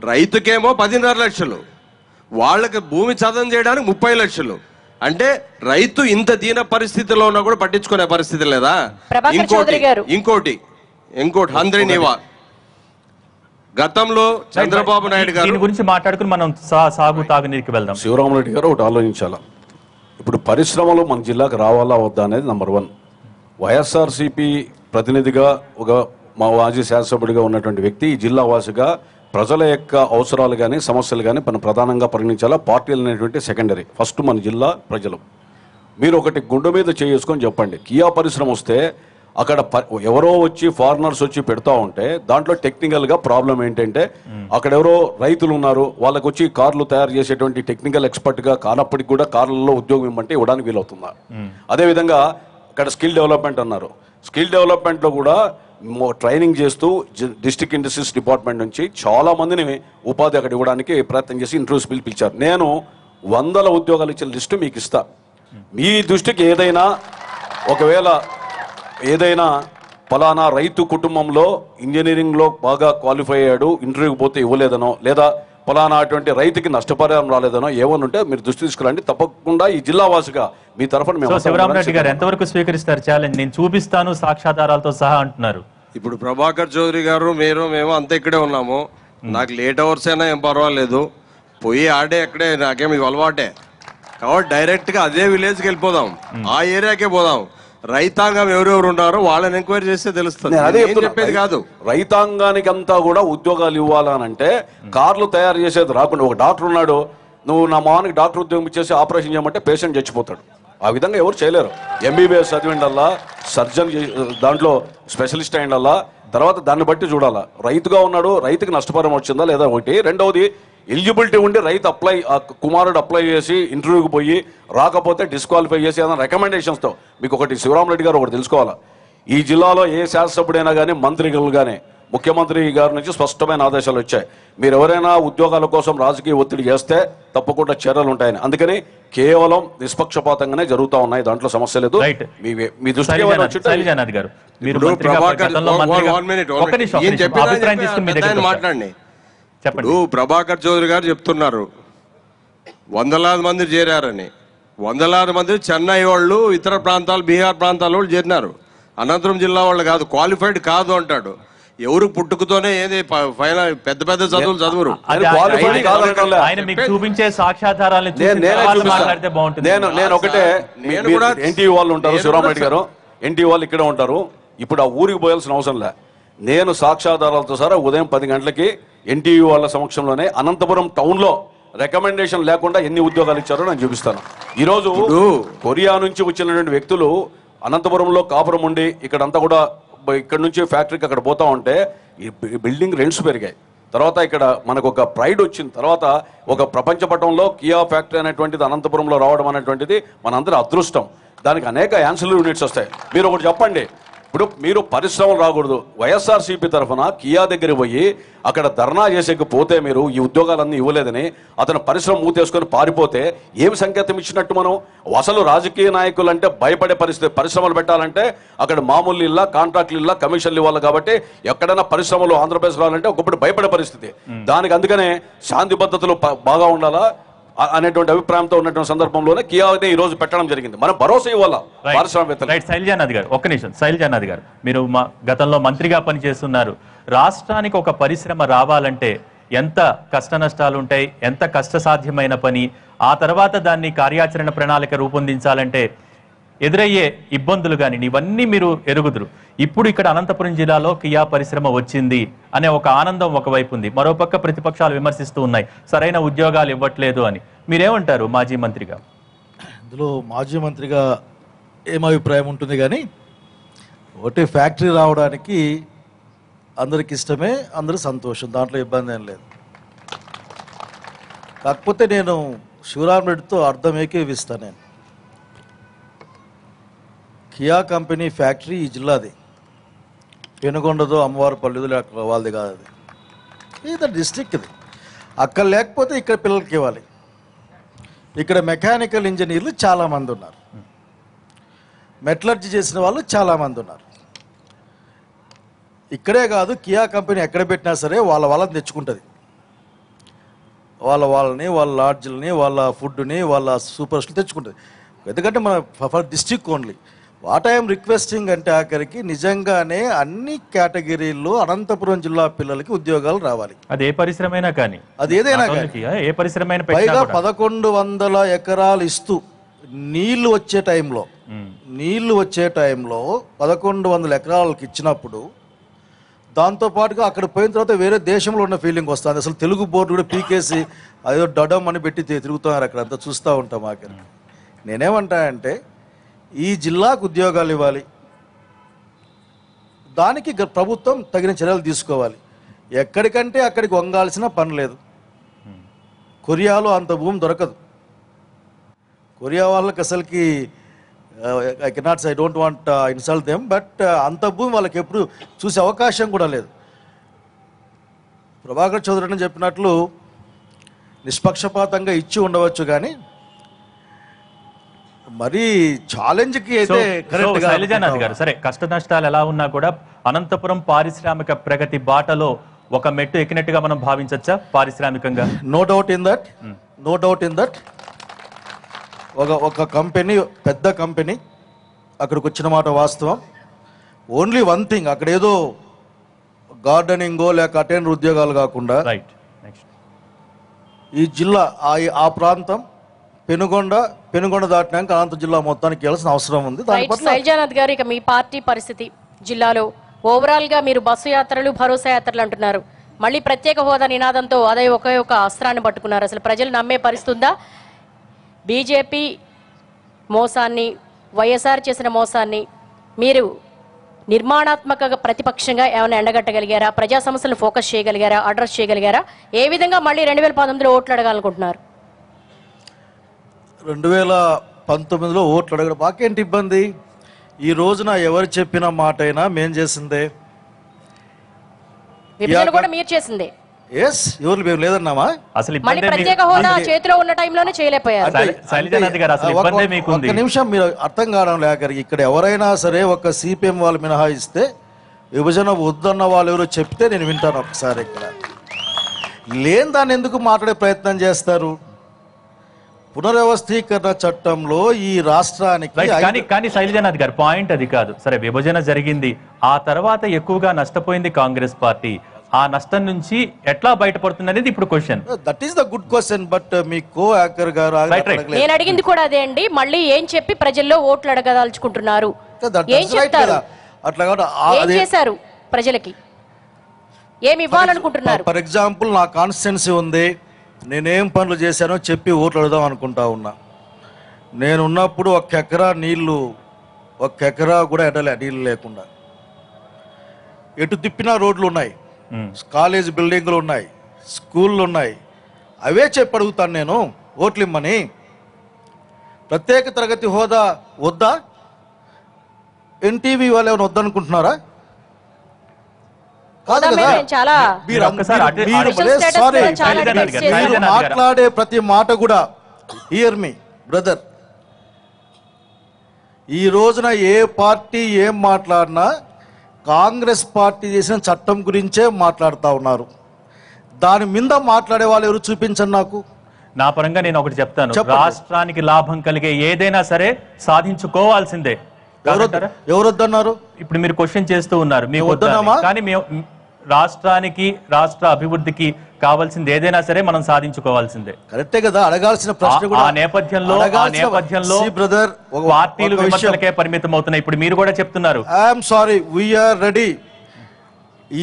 రైతుకేమో 10.5 లక్షలు, వాళ్ళకి భూమి చదనం చేయడానికి 30 లక్షలు. అంటే రైతు ఇంత దీన పరిస్థితిలో ఉన్నా కూడా పట్టించుకునే పరిస్థితి లేదా? ఇంకోటి హంద్రీనీవా గతంలో చంద్రబాబు నాయుడు గారి గురించి మాట్లాడుకుని మనం సాగు తాగునీరుకి వెళ్దాం. శివరామరెడ్డి గారు ఒకటి ఆలోచించాలా, ఇప్పుడు పరిశ్రమలు మన జిల్లాకు రావాలా వద్దా అనేది నెంబర్ 1. వైఎస్ఆర్సీపీ ప్రతినిధిగా ఒక మా మాజీ శాసనసభ్యుడిగా ఉన్నటువంటి వ్యక్తి ఈ జిల్లా వాసిగా ప్రజల యొక్క అవసరాలు కానీ సమస్యలు కానీ మనం ప్రధానంగా పరిగణించాలా. పార్టీలు అనేటువంటి సెకండరీ, ఫస్ట్ మన జిల్లా ప్రజలు. మీరు ఒకటి గుండె మీద చేసుకొని చెప్పండి, కియా పరిశ్రమ వస్తే అక్కడ ఎవరో వచ్చి ఫారినర్స్ వచ్చి పెడతా ఉంటే దాంట్లో టెక్నికల్గా ప్రాబ్లం ఏంటంటే అక్కడ ఎవరో రైతులు ఉన్నారు, వాళ్ళకి వచ్చి కార్లు తయారు చేసేటువంటి టెక్నికల్ ఎక్స్పర్ట్గా కానప్పటికి కూడా కార్లలో ఉద్యోగం ఇవ్వమంటే ఇవ్వడానికి వీలవుతుందా? అదేవిధంగా అక్కడ స్కిల్ డెవలప్మెంట్ అన్నారు. స్కిల్ డెవలప్మెంట్లో కూడా ట్రైనింగ్ చేస్తూ డిస్ట్రిక్ట్ ఇండస్ట్రీస్ డిపార్ట్మెంట్ నుంచి చాలా మందిని ఉపాధి అక్కడ ఇవ్వడానికి ప్రయత్నం చేసి ఇంటర్వ్యూస్ పిలిపించారు. నేను 100 ఉద్యోగాలు ఇచ్చిన లిస్టు మీకు ఇస్తా. మీ దృష్టికి ఒకవేళ ఏదైనా ఫలానా రైతు కుటుంబంలో ఇంజనీరింగ్లో బాగా క్వాలిఫై అయ్యాడు, ఇంటర్వ్యూకి పోతే ఇవ్వలేదనో, లేదా ఫలానా అటువంటి రైతుకి నష్టపరిహారం రాలేదనో ఏమన్నా ఉంటే మీరు దృష్టి తీసుకురండి. తప్పకుండా ఈ జిల్లా వాసిగా మీ తరఫున మేము. శివరామరెడ్డి గారు ఎంతవరకు స్వీకరిస్తారు ఛాలెంజ్? నేను చూపిస్తాను సాక్ష్యాధారాలతో సహా అంటున్నారు. ఇప్పుడు ప్రభాకర్ చౌదరి గారు మేము అంతా ఇక్కడే ఉన్నాము. నాకు లేట్ అవర్స్ అయినా ఏం పర్వాలేదు, పోయి ఆడే అక్కడే నాకేం ఇవి అలవాటే. కాబట్టి డైరెక్ట్ గా అదే విలేజ్కి వెళ్ళిపోదాం, ఆ ఏరియాకే పోదాం. రైతాంగం ఎవరెవరు ఉన్నారో వాళ్ళని ఎంక్వైరీ చేస్తే తెలుస్తుంది. అదే చెప్పేది కాదు. రైతాంగానికి అంతా కూడా ఉద్యోగాలు ఇవ్వాలనంటే కార్లు తయారు చేసేది రాకుండా, ఒక డాక్టర్ ఉన్నాడు, నువ్వు నా మానికి డాక్టర్ ఉద్యోగం ఇచ్చేసి ఆపరేషన్ చేయమంటే పేషెంట్ చచ్చిపోతాడు. ఆ విధంగా ఎవరు చేయలేరు. ఎంబీబీఎస్ చదివిండల్లా, సర్జన్ దాంట్లో స్పెషలిస్ట్ అయిండల్లా, తర్వాత దాన్ని బట్టి చూడాలా. రైతుగా ఉన్నాడు, రైతుకి నష్టపరిహారం వచ్చిందా లేదా ఒకటి. రెండవది ఎలిజిబిలిటీ ఉండి రైతు కుమారుడు అప్లై చేసి ఇంటర్వ్యూకి పోయి రాకపోతే డిస్క్వాలిఫై చేసి ఏదైనా రికమెండేషన్స్తో. మీకు ఒకటి శివరామరెడ్డి గారు ఒకటి తెలుసుకోవాలా, ఈ జిల్లాలో ఏ శాసనసభ్యుడైనా కానీ మంత్రిಗಳು కానీ ముఖ్యమంత్రి గారి నుంచి స్పష్టమైన ఆదేశాలు వచ్చాయి. మీరు ఎవరైనా ఉద్యోగాల కోసం రాజకీయ ఒత్తిడి చేస్తే తప్పకుండా చర్యలు ఉంటాయని. అందుకని కేవలం నిష్పక్షపాతంగానే జరుగుతూ ఉన్నాయి, దాంట్లో సమస్య లేదు. మీ దృష్టికి మాట్లాడండి. ఇప్పుడు ప్రభాకర్ చౌదరి గారు చెప్తున్నారు 100,000 మంది చేరారని. 100,000 మంది చెన్నై వాళ్ళు, ఇతర ప్రాంతాలు, బీహార్ ప్రాంతాల వాళ్ళు చేరినారు. అనంతపురం జిల్లా వాళ్ళు కాదు, క్వాలిఫైడ్ కాదు అంటాడు. ఎవరు పుట్టుకతోనే ఏది ఫైనల్ పెద్ద పెద్ద చదువులు చదువురు. చూపించే సాక్ష్యాధారాలు నేను ఒకటే, ఎన్టీవీ వాళ్ళు ఉంటారు, శివరామరెడ్డి గారు ఎన్టీవీ వాళ్ళు ఇక్కడే ఉంటారు. ఇప్పుడు ఆ ఊరికి పోయాల్సిన అవసరం లే. నేను సాక్ష్యాధారాలతో సహా ఉదయం 10 గంటలకి ఎన్టీవీ వాళ్ళ సమక్షంలోనే అనంతపురం టౌన్లో రికమెండేషన్ లేకుండా ఎన్ని ఉద్యోగాలు ఇచ్చారో నేను చూపిస్తాను. ఈరోజు కొరియా నుంచి వచ్చినటువంటి వ్యక్తులు అనంతపురంలో కాపురం ఉండి ఇక్కడంతా కూడా ఇక్కడ నుంచి ఫ్యాక్టరీకి అక్కడ పోతా ఉంటే ఈ బిల్డింగ్ రెంట్స్ పెరిగాయి. తర్వాత ఇక్కడ మనకు ఒక ప్రైడ్ వచ్చిన తర్వాత ఒక ప్రపంచ పటంలో కియా ఫ్యాక్టరీ అనేటువంటిది అనంతపురంలో రావడం అనేటువంటిది మనందరి అదృష్టం. దానికి అనేక యాన్సిలరీ యూనిట్స్ వస్తాయి. మీరు ఒకటి చెప్పండి, ఇప్పుడు మీరు పరిశ్రమలు రాకూడదు, వైఎస్ఆర్సీపీ తరఫున కియా దగ్గర పోయి అక్కడ ధర్నా చేసేకపోతే మీరు ఈ ఉద్యోగాలన్నీ ఇవ్వలేదని అతను పరిశ్రమ మూతేసుకొని పారిపోతే ఏమి సంకేతం ఇచ్చినట్టు? మనం అసలు రాజకీయ నాయకులు అంటే భయపడే పరిస్థితి. పరిశ్రమలు పెట్టాలంటే అక్కడ మామూలు ఇల్లా, కాంట్రాక్ట్లు ఇల్లా, కమిషన్లు ఇవ్వాలి. కాబట్టి ఎక్కడైనా పరిశ్రమలు ఆంధ్రప్రదేశ్ రావాలంటే ఒకప్పుడు భయపడే పరిస్థితి. దానికి అందుకనే శాంతి పద్ధతులు బాగా ఉండాలా అనేటువంటి అభిప్రాయంతో ఉన్నటువంటి సందర్భంలోనే కియాని ఈ రోజు పెట్టడం జరిగింది. మనం భరోసా ఇవ్వాలా పారిశ్రామికవేత్తలు. శైలజానాథ్ గారు ఒక్క నిమిషం. శైలజానాథ్ గారు, మీరు గతంలో మంత్రిగా పనిచేస్తున్నారు. రాష్ట్రానికి ఒక పరిశ్రమ రావాలంటే ఎంత కష్ట నష్టాలు ఉంటాయి, ఎంత కష్టసాధ్యమైన పని, ఆ తర్వాత దాన్ని కార్యాచరణ ప్రణాళిక రూపొందించాలంటే ఎదురయ్యే ఇబ్బందులు కానీ ఇవన్నీ మీరు ఎరుగుదురు. ఇప్పుడు ఇక్కడ అనంతపురం జిల్లాలో కియా పరిశ్రమ వచ్చింది అనే ఒక ఆనందం ఒకవైపు ఉంది, మరోపక్క ప్రతిపక్షాలు విమర్శిస్తూ ఉన్నాయి సరైన ఉద్యోగాలు ఇవ్వట్లేదు అని. మీరేమంటారు మాజీ మంత్రిగా? ఇందులో మాజీ మంత్రిగా ఏమభిప్రాయం ఉంటుంది కానీ, ఒకటి ఫ్యాక్టరీ రావడానికి అందరికి ఇష్టమే, అందరూ సంతోషం, దాంట్లో ఇబ్బంది ఏం లేదు. కాకపోతే నేను శివరామరెడ్డితో అర్థం ఏకీవిస్తాను. నేను కియా కంపెనీ ఫ్యాక్టరీ ఈ జిల్లాది, పెనుగొండదో అమ్మవారిపల్లిదో వాళ్ళది కాదు, అది ఇది డిస్ట్రిక్ట్. ఇది అక్కడ లేకపోతే ఇక్కడ పిల్లలకి ఇవ్వాలి. ఇక్కడ మెకానికల్ ఇంజనీర్లు చాలామంది ఉన్నారు, మెటలర్జీ చేసిన వాళ్ళు చాలామంది ఉన్నారు. ఇక్కడే కాదు, కియా కంపెనీ ఎక్కడ పెట్టినా సరే వాళ్ళని తెచ్చుకుంటుంది. వాళ్ళని, వాళ్ళ లాడ్జ్లని, వాళ్ళ ఫుడ్ని, వాళ్ళ సూపర్స్ని తెచ్చుకుంటుంది. ఎందుకంటే మన for district only. What I'm requesting అంటే ఆఖరికి నిజంగానే అన్ని కేటగిరీల్లో అనంతపురం జిల్లా పిల్లలకి ఉద్యోగాలు రావాలి. అది ఏ పరిశ్రమైనా కానీ, అది ఏదైనా కానీ. పైగా 1100 ఎకరాలు ఇస్తూ నీళ్లు వచ్చే టైంలో 1100 ఎకరాలకు ఇచ్చినప్పుడు దాంతోపాటుగా అక్కడ పోయిన తర్వాత వేరే దేశంలో ఉన్న ఫీలింగ్ వస్తుంది. అసలు తెలుగు బోర్డు కూడా పీకేసి అదో డడమ్ అని పెట్టి తిరుగుతున్నారు అక్కడ, అంతా చూస్తూ ఉంటాం ఆఖరికి. నేనేమంటా అంటే ఈ జిల్లాకు ఉద్యోగాలు ఇవ్వాలి, దానికి ప్రభుత్వం తగిన చర్యలు తీసుకోవాలి. ఎక్కడికంటే అక్కడికి వంగాల్సిన పని లేదు. కొరియాలో అంత భూమి దొరకదు. కొరియా వాళ్ళకి అసలుకి I cannot I don't want insult them, but అంత భూమి వాళ్ళకి ఎప్పుడు చూసే అవకాశం కూడా లేదు. ప్రభాకర్ చౌదరి అని చెప్పినట్లు నిష్పక్షపాతంగా ఇచ్చి ఉండవచ్చు, కానీ మరీ ఛాలెంజ్కి అయితే కరెక్ట్ గా. శైలజానాథ్ గారు, సరే కష్ట నష్టాలు ఎలా ఉన్నా కూడా అనంతపురం పారిశ్రామిక ప్రగతి బాటలో ఒక మెట్టు ఎక్కినట్టుగా మనం భావించచ్చా పారిశ్రామికంగా? నో డౌట్ ఇన్ దట్ ఒక కంపెనీ, పెద్ద కంపెనీ అక్కడికి వచ్చిన మాట వాస్తవం. ఓన్లీ వన్ థింగ్, అక్కడ ఏదో గార్డెనింగో లేక అటెండర్ ఉద్యోగాలు కాకుండా రైట్, నెక్స్ట్ ఈ జిల్లా ఆ ప్రాంతం పెనుగొండ దాటినాక అనంత జిల్లా మొత్తానికి వెళ్ళాల్సిన అవసరం ఉంది. శైలజానాథ్ గారు, ఇక మీ పార్టీ పరిస్థితి జిల్లాలో ఓవరాల్ గా మీరు బస్సు యాత్రలు, భరోసా యాత్రలు అంటున్నారు, మళ్ళీ ప్రత్యేక హోదా నినాదంతో అదే ఒకే ఒక అస్త్రాన్ని పట్టుకున్నారు. అసలు ప్రజలు నమ్మే పరిస్థితి ఉందా? బీజేపీ మోసాన్ని, వైఎస్ఆర్ చేసిన మోసాన్ని మీరు నిర్మాణాత్మక ప్రతిపక్షంగా ఏమైనా ఎండగట్టగలిగారా? ప్రజా సమస్యలను ఫోకస్ చేయగలిగారా? అడ్రస్ చేయగలిగారా? ఏ విధంగా మళ్ళీ 2019లో ఓట్లు అడగాలనుకుంటున్నారు? 2019లో ఓట్లు అడగడం మాకేంటి ఇబ్బంది? ఈ రోజున ఎవరు చెప్పిన మాట అయినా మేం చేసిందే. విభజన కూడా మీరు చేసిందే. ఎస్, ఎవరు మేము లేదన్నామా? అసలు మళ్ళీ ప్రత్యేక హోదా చేతిలో ఉన్న టైంలోనే చేయలేకపోయారు. శైలజానాథ్ గారు, అసలు ఇబ్బందే మీకుంది. ఒక్క నిమిషం, మీరు అర్థం కావడం లేక ఇక్కడ ఎవరైనా సరే ఒక సిపిఎం వాళ్ళు మినహాయిస్తే విభజన వద్దన్న వాళ్ళు ఎవరో చెప్తే నేను వింటాను ఒకసారి. ఇక్కడ లేని దాన్ని ఎందుకు మాట్లాడే ప్రయత్నం చేస్తారు? పునర్వ్యవస్థీకరణ చట్టంలో ఈ రాష్ట్రానికి కానీ శైలజానాథ్ గారు పాయింట్ అది కాదు. సరే, విభజన జరిగింది, ఆ తర్వాత ఎక్కువగా నష్టపోయింది కాంగ్రెస్ పార్టీ. ఆ నష్టం నుంచి ఎట్లా బయటపడుతుంది అనేది ఇప్పుడు question. That is the good question, but me co acre గారు నేను అడిగింది కూడా అదే అండి. మళ్ళీ ఏం చెప్పి ప్రజల్లో ఓట్లు అడగదలుచుకుంటున్నారు? ఏం చెప్తారు? అట్లా ఏం చేశారు ప్రజలకి? ఏమి ఇవ్వాలనుకుంటున్నారు? ఫర్ ఎగ్జాంపుల్, నా కాన్స్టిట్యున్సీ ఉంది, నేనేం పనులు చేశానో చెప్పి ఓట్లు అడుగుదాం అనుకుంటా ఉన్నా. నేను ఉన్నప్పుడు 1 ఎకరా నీళ్లు, 1 ఎకరా కూడా ఎడలే నీళ్ళు లేకుండా. ఎటు తిప్పినా రోడ్లు ఉన్నాయి, కాలేజ్ బిల్డింగ్లు ఉన్నాయి, స్కూళ్ళు ఉన్నాయి. అవే చెప్పి అడుగుతాను నేను ఓట్లు ఇమ్మని. ప్రత్యేక తరగతి హోదా వద్దా? ఎన్టీవీ వాళ్ళు ఏమైనా వద్దనుకుంటున్నారా? కాదు కదా. మీరు మాట్లాడే ప్రతి మాట కూడా, హియర్ మీ బ్రదర్, ఈ రోజున ఏ పార్టీ ఏం మాట్లాడినా కాంగ్రెస్ పార్టీ చేసిన చట్టం గురించే మాట్లాడుతూ ఉన్నారు. దాని మీద మాట్లాడే వాళ్ళు ఎవరు చూపించండి నాకు. నా పరంగా నేను ఒకటి చెప్తాను, రాష్ట్రానికి లాభం కలిగే ఏదైనా సరే సాధించుకోవాల్సిందే. ఎవరొద్దన్నారు? ఇప్పుడు మీరు క్వశ్చన్ చేస్తూ ఉన్నారు, కానీ రాష్ట్రానికి, రాష్ట్ర అభివృద్ధికి కావాల్సింది ఏదైనా సరే మనం సాధించుకోవాల్సిందే. కరెక్టే కదా. అడగాల్సిన ప్రశ్న కూడా ఆ నేపథ్యంలో బ్రదర్ పార్టీలు విమర్శలకే పరిమితం అవుతున్నాయి. ఇప్పుడు మీరు కూడా చెప్తున్నారు. I'm sorry, we are ready.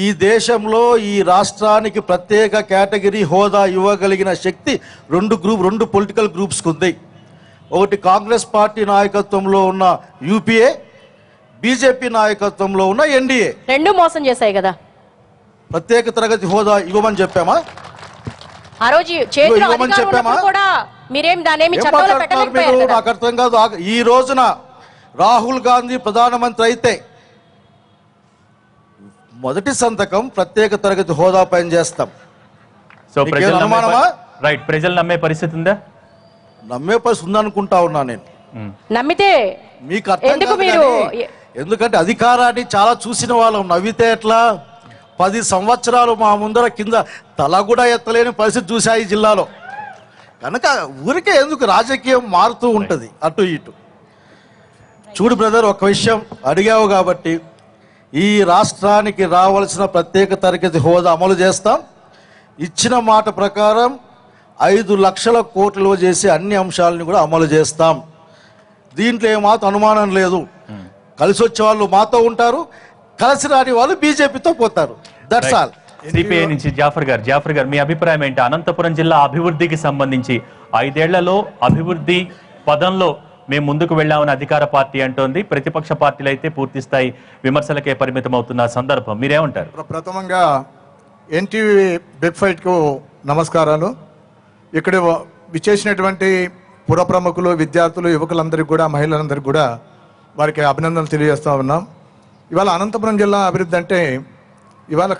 ఈ దేశంలో ఈ రాష్ట్రానికి ప్రత్యేక కేటగిరీ హోదా ఇవ్వగలిగిన శక్తి రెండు పొలిటికల్ గ్రూప్స్కి ఉంది. ఒకటి కాంగ్రెస్ పార్టీ నాయకత్వంలో ఉన్న యూపీఏ, బీజేపీ నాయకత్వంలో ఉన్న ఎన్డీఏ. రెండు మోసం చేశాయి కదా. ప్రత్యేక తరగతి హోదా ఇవ్వమని చెప్పామా? ఆ రోజు ఇవ్వమని చెప్పామా? నాకు అర్థం కాదు. ఈ రోజున రాహుల్ గాంధీ ప్రధానమంత్రి అయితే మొదటి సంతకం ప్రత్యేక తరగతి హోదా పైన చేస్తాం. అనుమానమా? రైట్, ప్రజలు నమ్మే పరిస్థితి ఉందా? నమ్మే పరిస్థితి ఉందనుకుంటా ఉన్నా నేను. నమ్మితే మీకు అర్థం కాదు. ఎందుకంటే అధికారాన్ని చాలా చూసిన వాళ్ళం. నవ్వితే ఎట్లా? 10 సంవత్సరాలు మా ముందర కింద తల కూడా ఎత్తలేని పరిస్థితి చూసా ఈ జిల్లాలో. కనుక ఊరికే ఎందుకు, రాజకీయం మారుతూ ఉంటుంది అటు ఇటు. చూడు బ్రదర్, ఒక విషయం అడిగావు కాబట్టి, ఈ రాష్ట్రానికి రావాల్సిన ప్రత్యేక తరగతి హోదా అమలు చేస్తాం. ఇచ్చిన మాట ప్రకారం 5 లక్షల కోట్లు చేసి అన్ని అంశాలను కూడా అమలు చేస్తాం. దీంట్లో ఏమాత్రం అనుమానం లేదు. కలిసి వచ్చే వాళ్ళు మాతో ఉంటారు, కలిసి రాని వాళ్ళు బీజేపీతో పోతారు. That's all. సిపిఐ నుంచి జాఫర్ గారు మీ అభిప్రాయం ఏంటి? అనంతపురం జిల్లా అభివృద్ధికి సంబంధించి 5 ఏళ్లలో అభివృద్ధి పదంలో మేము ముందుకు వెళ్ళామని అధికార పార్టీ అంటోంది, ప్రతిపక్ష పార్టీలు అయితే పూర్తి స్థాయి విమర్శలకే పరిమితం అవుతున్న సందర్భం, మీరేమంటారు? ప్రథమంగా ఎన్టీవీ బిగ్ ఫైట్కు నమస్కారాలు. ఇక్కడ విచ్చేసినటువంటి పుర ప్రముఖులు, విద్యార్థులు, యువకులందరికీ కూడా, మహిళలందరికీ కూడా వారికి అభినందనలు తెలియజేస్తూ ఉన్నాం. ఇవాళ అనంతపురం జిల్లా అభివృద్ధి అంటే ఇవాళ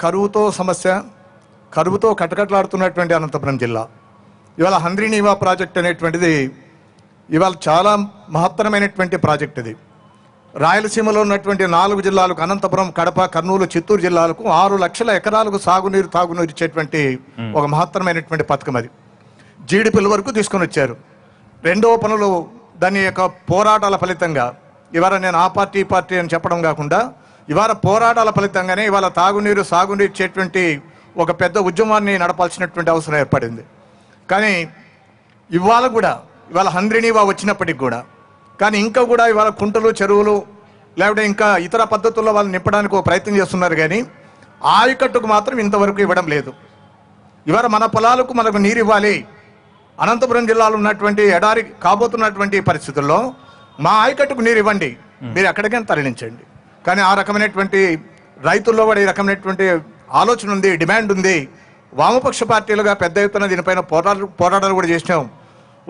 కరువుతో కటకట్లాడుతున్నటువంటి అనంతపురం జిల్లా. ఇవాళ హంద్రీనీవా ప్రాజెక్ట్ అనేటువంటిది ఇవాళ చాలా మహత్తరమైనటువంటి ప్రాజెక్ట్. ఇది రాయలసీమలో ఉన్నటువంటి 4 జిల్లాలకు, అనంతపురం, కడప, కర్నూలు, చిత్తూరు జిల్లాలకు 6 లక్షల ఎకరాలకు తాగునీరు ఇచ్చేటువంటి ఒక మహత్తరమైనటువంటి పథకం. అది జీడిపిల్ల వరకు తీసుకొని వచ్చారు. రెండవ పనులు దాని యొక్క పోరాటాల ఫలితంగా ఇవాళ నేను ఆ పార్టీ ఈ పార్టీ అని చెప్పడం కాకుండా ఇవాళ పోరాటాల ఫలితంగానే ఇవాళ సాగునీరు ఇచ్చేటువంటి ఒక పెద్ద ఉద్యమాన్ని నడపాల్సినటువంటి అవసరం ఏర్పడింది. కానీ ఇవాళ హంద్రీనీవా వచ్చినప్పటికి కూడా కానీ ఇంకా కూడా ఇవాళ కుంటలు, చెరువులు లేకపోతే ఇంకా ఇతర పద్ధతుల్లో వాళ్ళు నింపడానికి ఒక ప్రయత్నం చేస్తున్నారు. కానీ ఆయకట్టుకు మాత్రం ఇంతవరకు ఇవ్వడం లేదు. ఇవాళ మన పొలాలకు మనకు నీరు ఇవ్వాలి. అనంతపురం జిల్లాలో ఉన్నటువంటి ఎడారి కాబోతున్నటువంటి పరిస్థితుల్లో మా ఆయకట్టుకు నీరు ఇవ్వండి, మీరు ఎక్కడికైనా తరలించండి. కానీ ఆ రకమైనటువంటి రైతుల్లో కూడా ఈ రకమైనటువంటి ఆలోచన ఉంది, డిమాండ్ ఉంది. వామపక్ష పార్టీలుగా పెద్ద ఎత్తున దీనిపైన పోరాటాలు కూడా చేసినాం.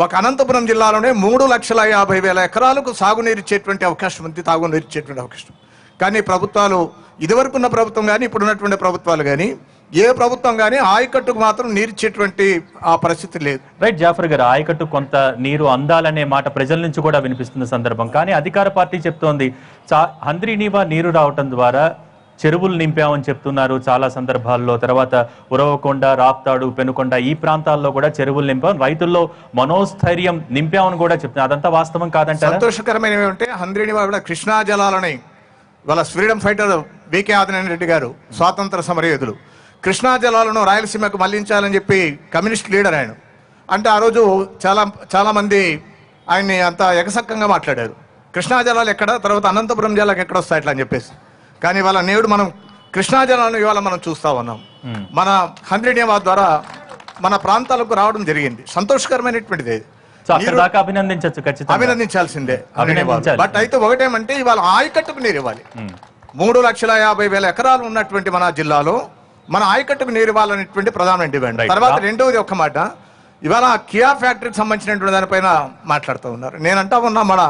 ఒక అనంతపురం జిల్లాలోనే 3,50,000 ఎకరాలకు సాగునీరు ఇచ్చేటువంటి అవకాశం ఉంది, తాగునీరు ఇచ్చేటువంటి అవకాశం. కానీ ప్రభుత్వాలు, ఇదివరకున్న ప్రభుత్వం కానీ ఇప్పుడున్నటువంటి ప్రభుత్వాలు కానీ ఏ ప్రభుత్వం కానీ ఆయకట్టుకు మాత్రం నీరు ఇచ్చేటువంటి ఆ పరిస్థితి లేదు. రైట్ జాఫర్ గారు, ఆయకట్టు కొంత నీరు అందాలనే మాట ప్రజల నుంచి కూడా వినిపిస్తున్న సందర్భం. కానీ అధికార పార్టీ చెప్తోంది హంద్రీనీవా నీరు రావటం ద్వారా చెరువులు నింపామని చెప్తున్నారు చాలా సందర్భాల్లో. తర్వాత ఉరవకొండ, రాప్తాడు, పెనుకొండ ఈ ప్రాంతాల్లో కూడా చెరువులు నింపాం, రైతుల్లో మనోస్థైర్యం నింపామని కూడా చెప్తున్నారు. అదంతా వాస్తవం కాదంటారా? సంతోషకరమైన ఏమంటే హంద్రీనీవా కూడా కృష్ణా జలాలని వాళ్ళ ఫ్రీడమ్ ఫైటర్ బికే ఆదినారాయణ రెడ్డి గారు, స్వాతంత్ర సమరయోధులు, కృష్ణా జలాలను రాయలసీమకు మళ్లించాలని చెప్పి కమ్యూనిస్ట్ లీడర్ ఆయన. అంటే ఆ రోజు చాలా మంది ఆయన్ని అంత ఎగసక్కంగా మాట్లాడారు. కృష్ణా జలాలు ఎక్కడ, తర్వాత అనంతపురం జిల్లాకు ఎక్కడ వస్తాయి ఇట్లా అని చెప్పేసి. కానీ ఇవాళ నేడు మనం కృష్ణా జలాలను ఇవాళ మనం చూస్తా ఉన్నాం. మన హంద్రీనీవా ద్వారా మన ప్రాంతాలకు రావడం జరిగింది. సంతోషకరమైనటువంటిది. అభినందించాల్సిందే. బట్ అయితే ఒకటేమంటే ఇవాళ ఆయకట్టుకు నీరు ఇవ్వాలి. 3,50,000 ఎకరాలు ఉన్నటువంటి మన జిల్లాలో మన ఆయకట్టుకు నీరు ఇవ్వాలనేటువంటి ప్రధాన డిమాండ్. తర్వాత రెండవది ఒక్క మాట, ఇవాళ కియా ఫ్యాక్టరీకి సంబంధించినటువంటి దానిపైన మాట్లాడుతూ ఉన్నారు. నేనంటా ఉన్నా మన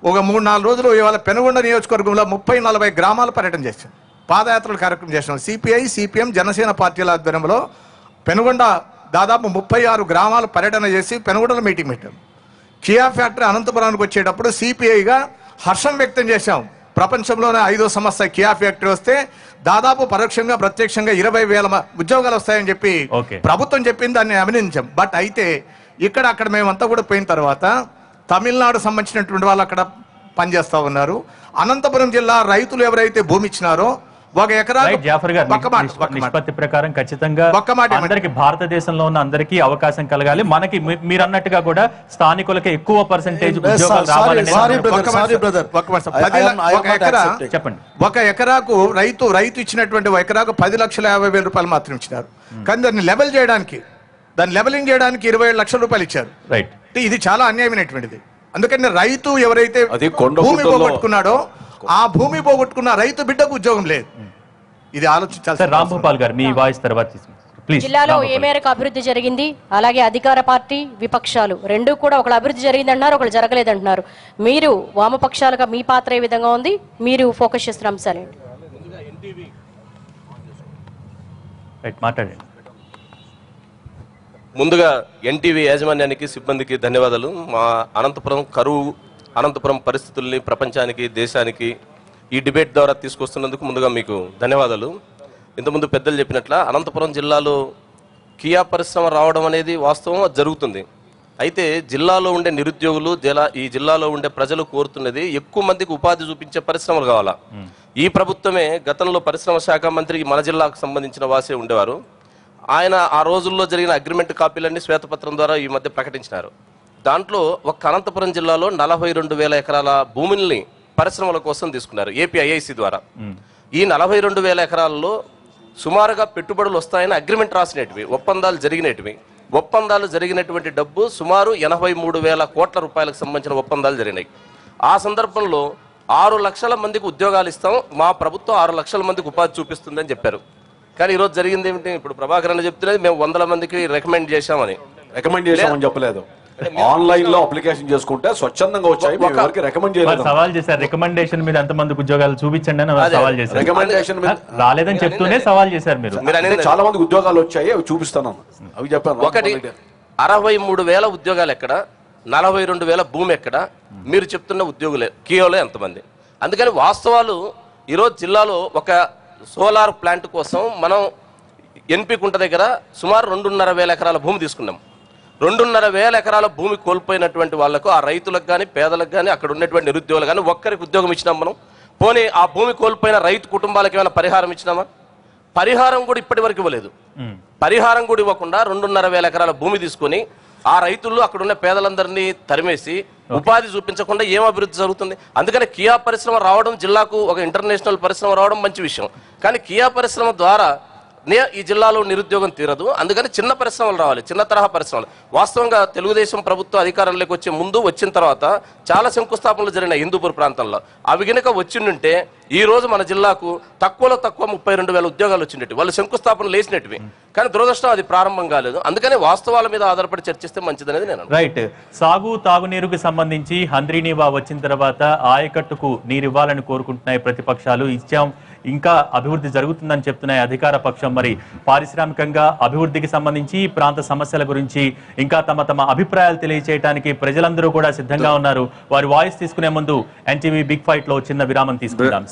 ఒక 3-4 రోజులు ఇవాళ పెనుగొండ నియోజకవర్గంలో 30-40 గ్రామాల పర్యటన చేశాం, పాదయాత్రల కార్యక్రమం చేసాం. సిపిఐ, సిపిఎం, జనసేన పార్టీల ఆధ్వర్యంలో పెనుగొండ దాదాపు 36 గ్రామాలు పర్యటన చేసి పెనుగొండలో మీటింగ్ పెట్టాం. కియా ఫ్యాక్టరీ అనంతపురానికి వచ్చేటప్పుడు సిపిఐగా హర్షం వ్యక్తం చేశాం. ప్రపంచంలోనే 5వ సంస్థ కియా ఫ్యాక్టరీ వస్తే దాదాపు పరోక్షంగా ప్రత్యక్షంగా 20,000 ఉద్యోగాలు వస్తాయని చెప్పి ప్రభుత్వం చెప్పింది, దాన్ని అభినందించాం. బట్ అయితే అక్కడ మేమంతా కూడా పోయిన తర్వాత తమిళనాడు సంబంధించినటువంటి వాళ్ళు అక్కడ పనిచేస్తా ఉన్నారు. అనంతపురం జిల్లా రైతులు ఎవరైతే భూమి ఇచ్చినారో ఒక ఎకరా నిష్పత్తి ప్రకారం ఖచ్చితంగా అందరికి, భారతదేశంలో ఉన్న అందరికీ అవకాశం కలగాలి. మనకి మీరు అన్నట్టుగా కూడా స్థానికులకి ఎక్కువ పర్సెంటేజ్ ఉద్యోగాలు రావాలని. చెప్పండి. ఒక ఎకరాకు రైతు ఇచ్చినటువంటి ఒక ఎకరాకు 10,50,000 రూపాయలు మాత్రం ఇచ్చినారు. కానీ దాన్ని లెవెలింగ్ చేయడానికి 27 లక్షల రూపాయలు ఇచ్చారు. రైట్. ఇది చాలా అన్యాయమైనటువంటిది. అందుకని రైతు ఎవరైతే భూమి పోగొట్టుకున్నాడో ఆ భూమి పోగొట్టుకున్న రైతు బిడ్డకు ఉద్యోగం లేదు. ఇది ఆలోచించాలి. రాంభూపాల్ గారు, మీ వాయిస్ తర్వాత. జిల్లాలో ఏ మేరకు అభివృద్ధి జరిగింది, అలాగే అధికార పార్టీ విపక్షాలు రెండు కూడా ఒకళ్ళు అభివృద్ధి జరిగింది అంటున్నారు, ఒకళ్ళు జరగలేదంటున్నారు. మీరు వామపక్షాలుగా మీ పాత్ర ఏ విధంగా ఉంది, మీరు ఫోకస్ చేస్తున్న అంశాలు ఏంటి? మాట్లాడండి. ముందుగా ఎన్టీవీ యాజమాన్యానికి, సిబ్బందికి ధన్యవాదాలు. మా అనంతపురం పరిస్థితుల్ని ప్రపంచానికి, దేశానికి ఈ డిబేట్ ద్వారా తీసుకొస్తున్నందుకు ముందుగా మీకు ధన్యవాదాలు. ఇంతకుముందు పెద్దలు చెప్పినట్ల అనంతపురం జిల్లాలో కియా పరిశ్రమ రావడం అనేది వాస్తవం, జరుగుతుంది. అయితే జిల్లాలో ఉండే నిరుద్యోగులు, ఈ జిల్లాలో ఉండే ప్రజలు కోరుతున్నది ఎక్కువ మందికి ఉపాధి చూపించే పరిశ్రమలు కావాలా. ఈ ప్రభుత్వమే గతంలో పరిశ్రమ శాఖ మంత్రి మన జిల్లాకు సంబంధించిన వాసే ఉండేవారు. ఆయన ఆ రోజుల్లో జరిగిన అగ్రిమెంట్ కాపీలన్నీ శ్వేతపత్రం ద్వారా ఈ మధ్య ప్రకటించినారు. దాంట్లో ఒక అనంతపురం జిల్లాలో 42,000 ఎకరాల భూముల్ని పరిశ్రమల కోసం తీసుకున్నారు ఏపీఐఐసి ద్వారా. ఈ 42,000 ఎకరాల్లో సుమారుగా పెట్టుబడులు వస్తాయని అగ్రిమెంట్ రాసినటివి, ఒప్పందాలు జరిగినటువంటి డబ్బు సుమారు 83,000 కోట్ల రూపాయలకు సంబంధించిన ఒప్పందాలు జరిగినాయి. ఆ సందర్భంలో 6 లక్షల మందికి ఉద్యోగాలు ఇస్తాం, మా ప్రభుత్వం 6 లక్షల మందికి ఉపాధి చూపిస్తుందని చెప్పారు. కానీ ఈరోజు జరిగింది ఏమిటి? ఇప్పుడు ప్రభాకర్ అన్న చెప్తున్నది మేము 100 మందికి రికమెండ్ చేశామని చెప్పలేదు. ఆన్లైన్ లో అప్లికేషన్ చేసుకుంటే స్వచ్ఛందంగా వచ్చాయి, మేము ఎవరికి రికమెండ్ చేయలేదు. సవాల్ చేశారు రికమెండేషన్ మీద ఎంతమందికి ఉద్యోగాలు చూపించండి అని సవాల్ చేశారు. రికమెండేషన్ మీద రాలేదని చెప్తూనే సవాల్ చేశారు మీరు. చాలా మందికి ఉద్యోగాలు వచ్చాయి, అవి చూపిస్తాను, అవి చెప్పాను. ఒకటి 63,000 ఉద్యోగాలు ఎక్కడ, 42,000 భూమి ఎక్కడ, మీరు చెప్తున్న ఉద్యోగులే కియోలో ఎంతమంది? అందుకని వాస్తవాలు ఈరోజు జిల్లాలో ఒక సోలార్ ప్లాంట్ కోసం మనం ఎన్పి కుంట దగ్గర సుమారు 2,500 ఎకరాల భూమి తీసుకున్నాం. 2,500 ఎకరాల భూమి కోల్పోయినటువంటి వాళ్లకు, ఆ రైతులకు కానీ పేదలకు కానీ అక్కడ ఉన్నటువంటి నిరుద్యోగులు కానీ ఒక్కరికి ఉద్యోగం ఇచ్చినాం మనం. పోనీ ఆ భూమి కోల్పోయిన రైతు కుటుంబాలకు ఏమైనా పరిహారం ఇచ్చినామా? పరిహారం కూడా ఇప్పటి వరకు ఇవ్వలేదు. పరిహారం కూడా ఇవ్వకుండా 2,500 ఎకరాల భూమి తీసుకొని ఆ రైతుల్లో అక్కడ ఉన్న పేదలందరినీ తరిమేసి ఉపాధి చూపించకుండా ఏం అభివృద్ధి జరుగుతుంది? అందుకని కియా పరిశ్రమ రావడం, జిల్లాకు ఒక ఇంటర్నేషనల్ పరిశ్రమ రావడం మంచి విషయం. కానీ కియా పరిశ్రమ ద్వారా ఈ జిల్లాలో నిరుద్యోగం తీరదు. అందుకని చిన్న పరిశ్రమలు రావాలి, చిన్న తరహా పరిశ్రమలు. వాస్తవంగా తెలుగుదేశం ప్రభుత్వం అధికారంలోకి వచ్చే ముందు, వచ్చిన తర్వాత చాలా శంకుస్థాపనలు జరిగినాయి హిందూపూర్ ప్రాంతంలో. అవి కనుక వచ్చిండుంటే ఈ రోజు మన జిల్లాకు తక్కువలో తక్కువ 32,000 ఉద్యోగాలు వచ్చినట్టు, వాళ్ళు శంకుస్థాపనలు వేసినట్టువి. కానీ దురదృష్టం అది ప్రారంభం కాలేదు. అందుకని వాస్తవాల మీద ఆధారపడి చర్చిస్తే మంచిదనేది నేను. రైట్. సాగు తాగునీరుకు సంబంధించి హంద్రీనీవా వచ్చిన తర్వాత ఆయకట్టుకు నీరు ఇవ్వాలని కోరుకుంటున్నాయి ప్రతిపక్షాలు. ఇచ్చాం, ఇంకా అభివృద్ధి జరుగుతుందని చెప్తున్నాయి అధికార పక్షం. మరి పారిశ్రామికంగా అభివృద్ధికి సంబంధించి ప్రాంత సమస్యల గురించి ఇంకా తమ అభిప్రాయాలు తెలియజేయడానికి ప్రజలందరూ కూడా సిద్ధంగా ఉన్నారు. వారి వాయిస్ తీసుకునే ముందు ఎన్టీవీ బిగ్ ఫైట్ లో చిన్న విరామం తీసుకుందాం.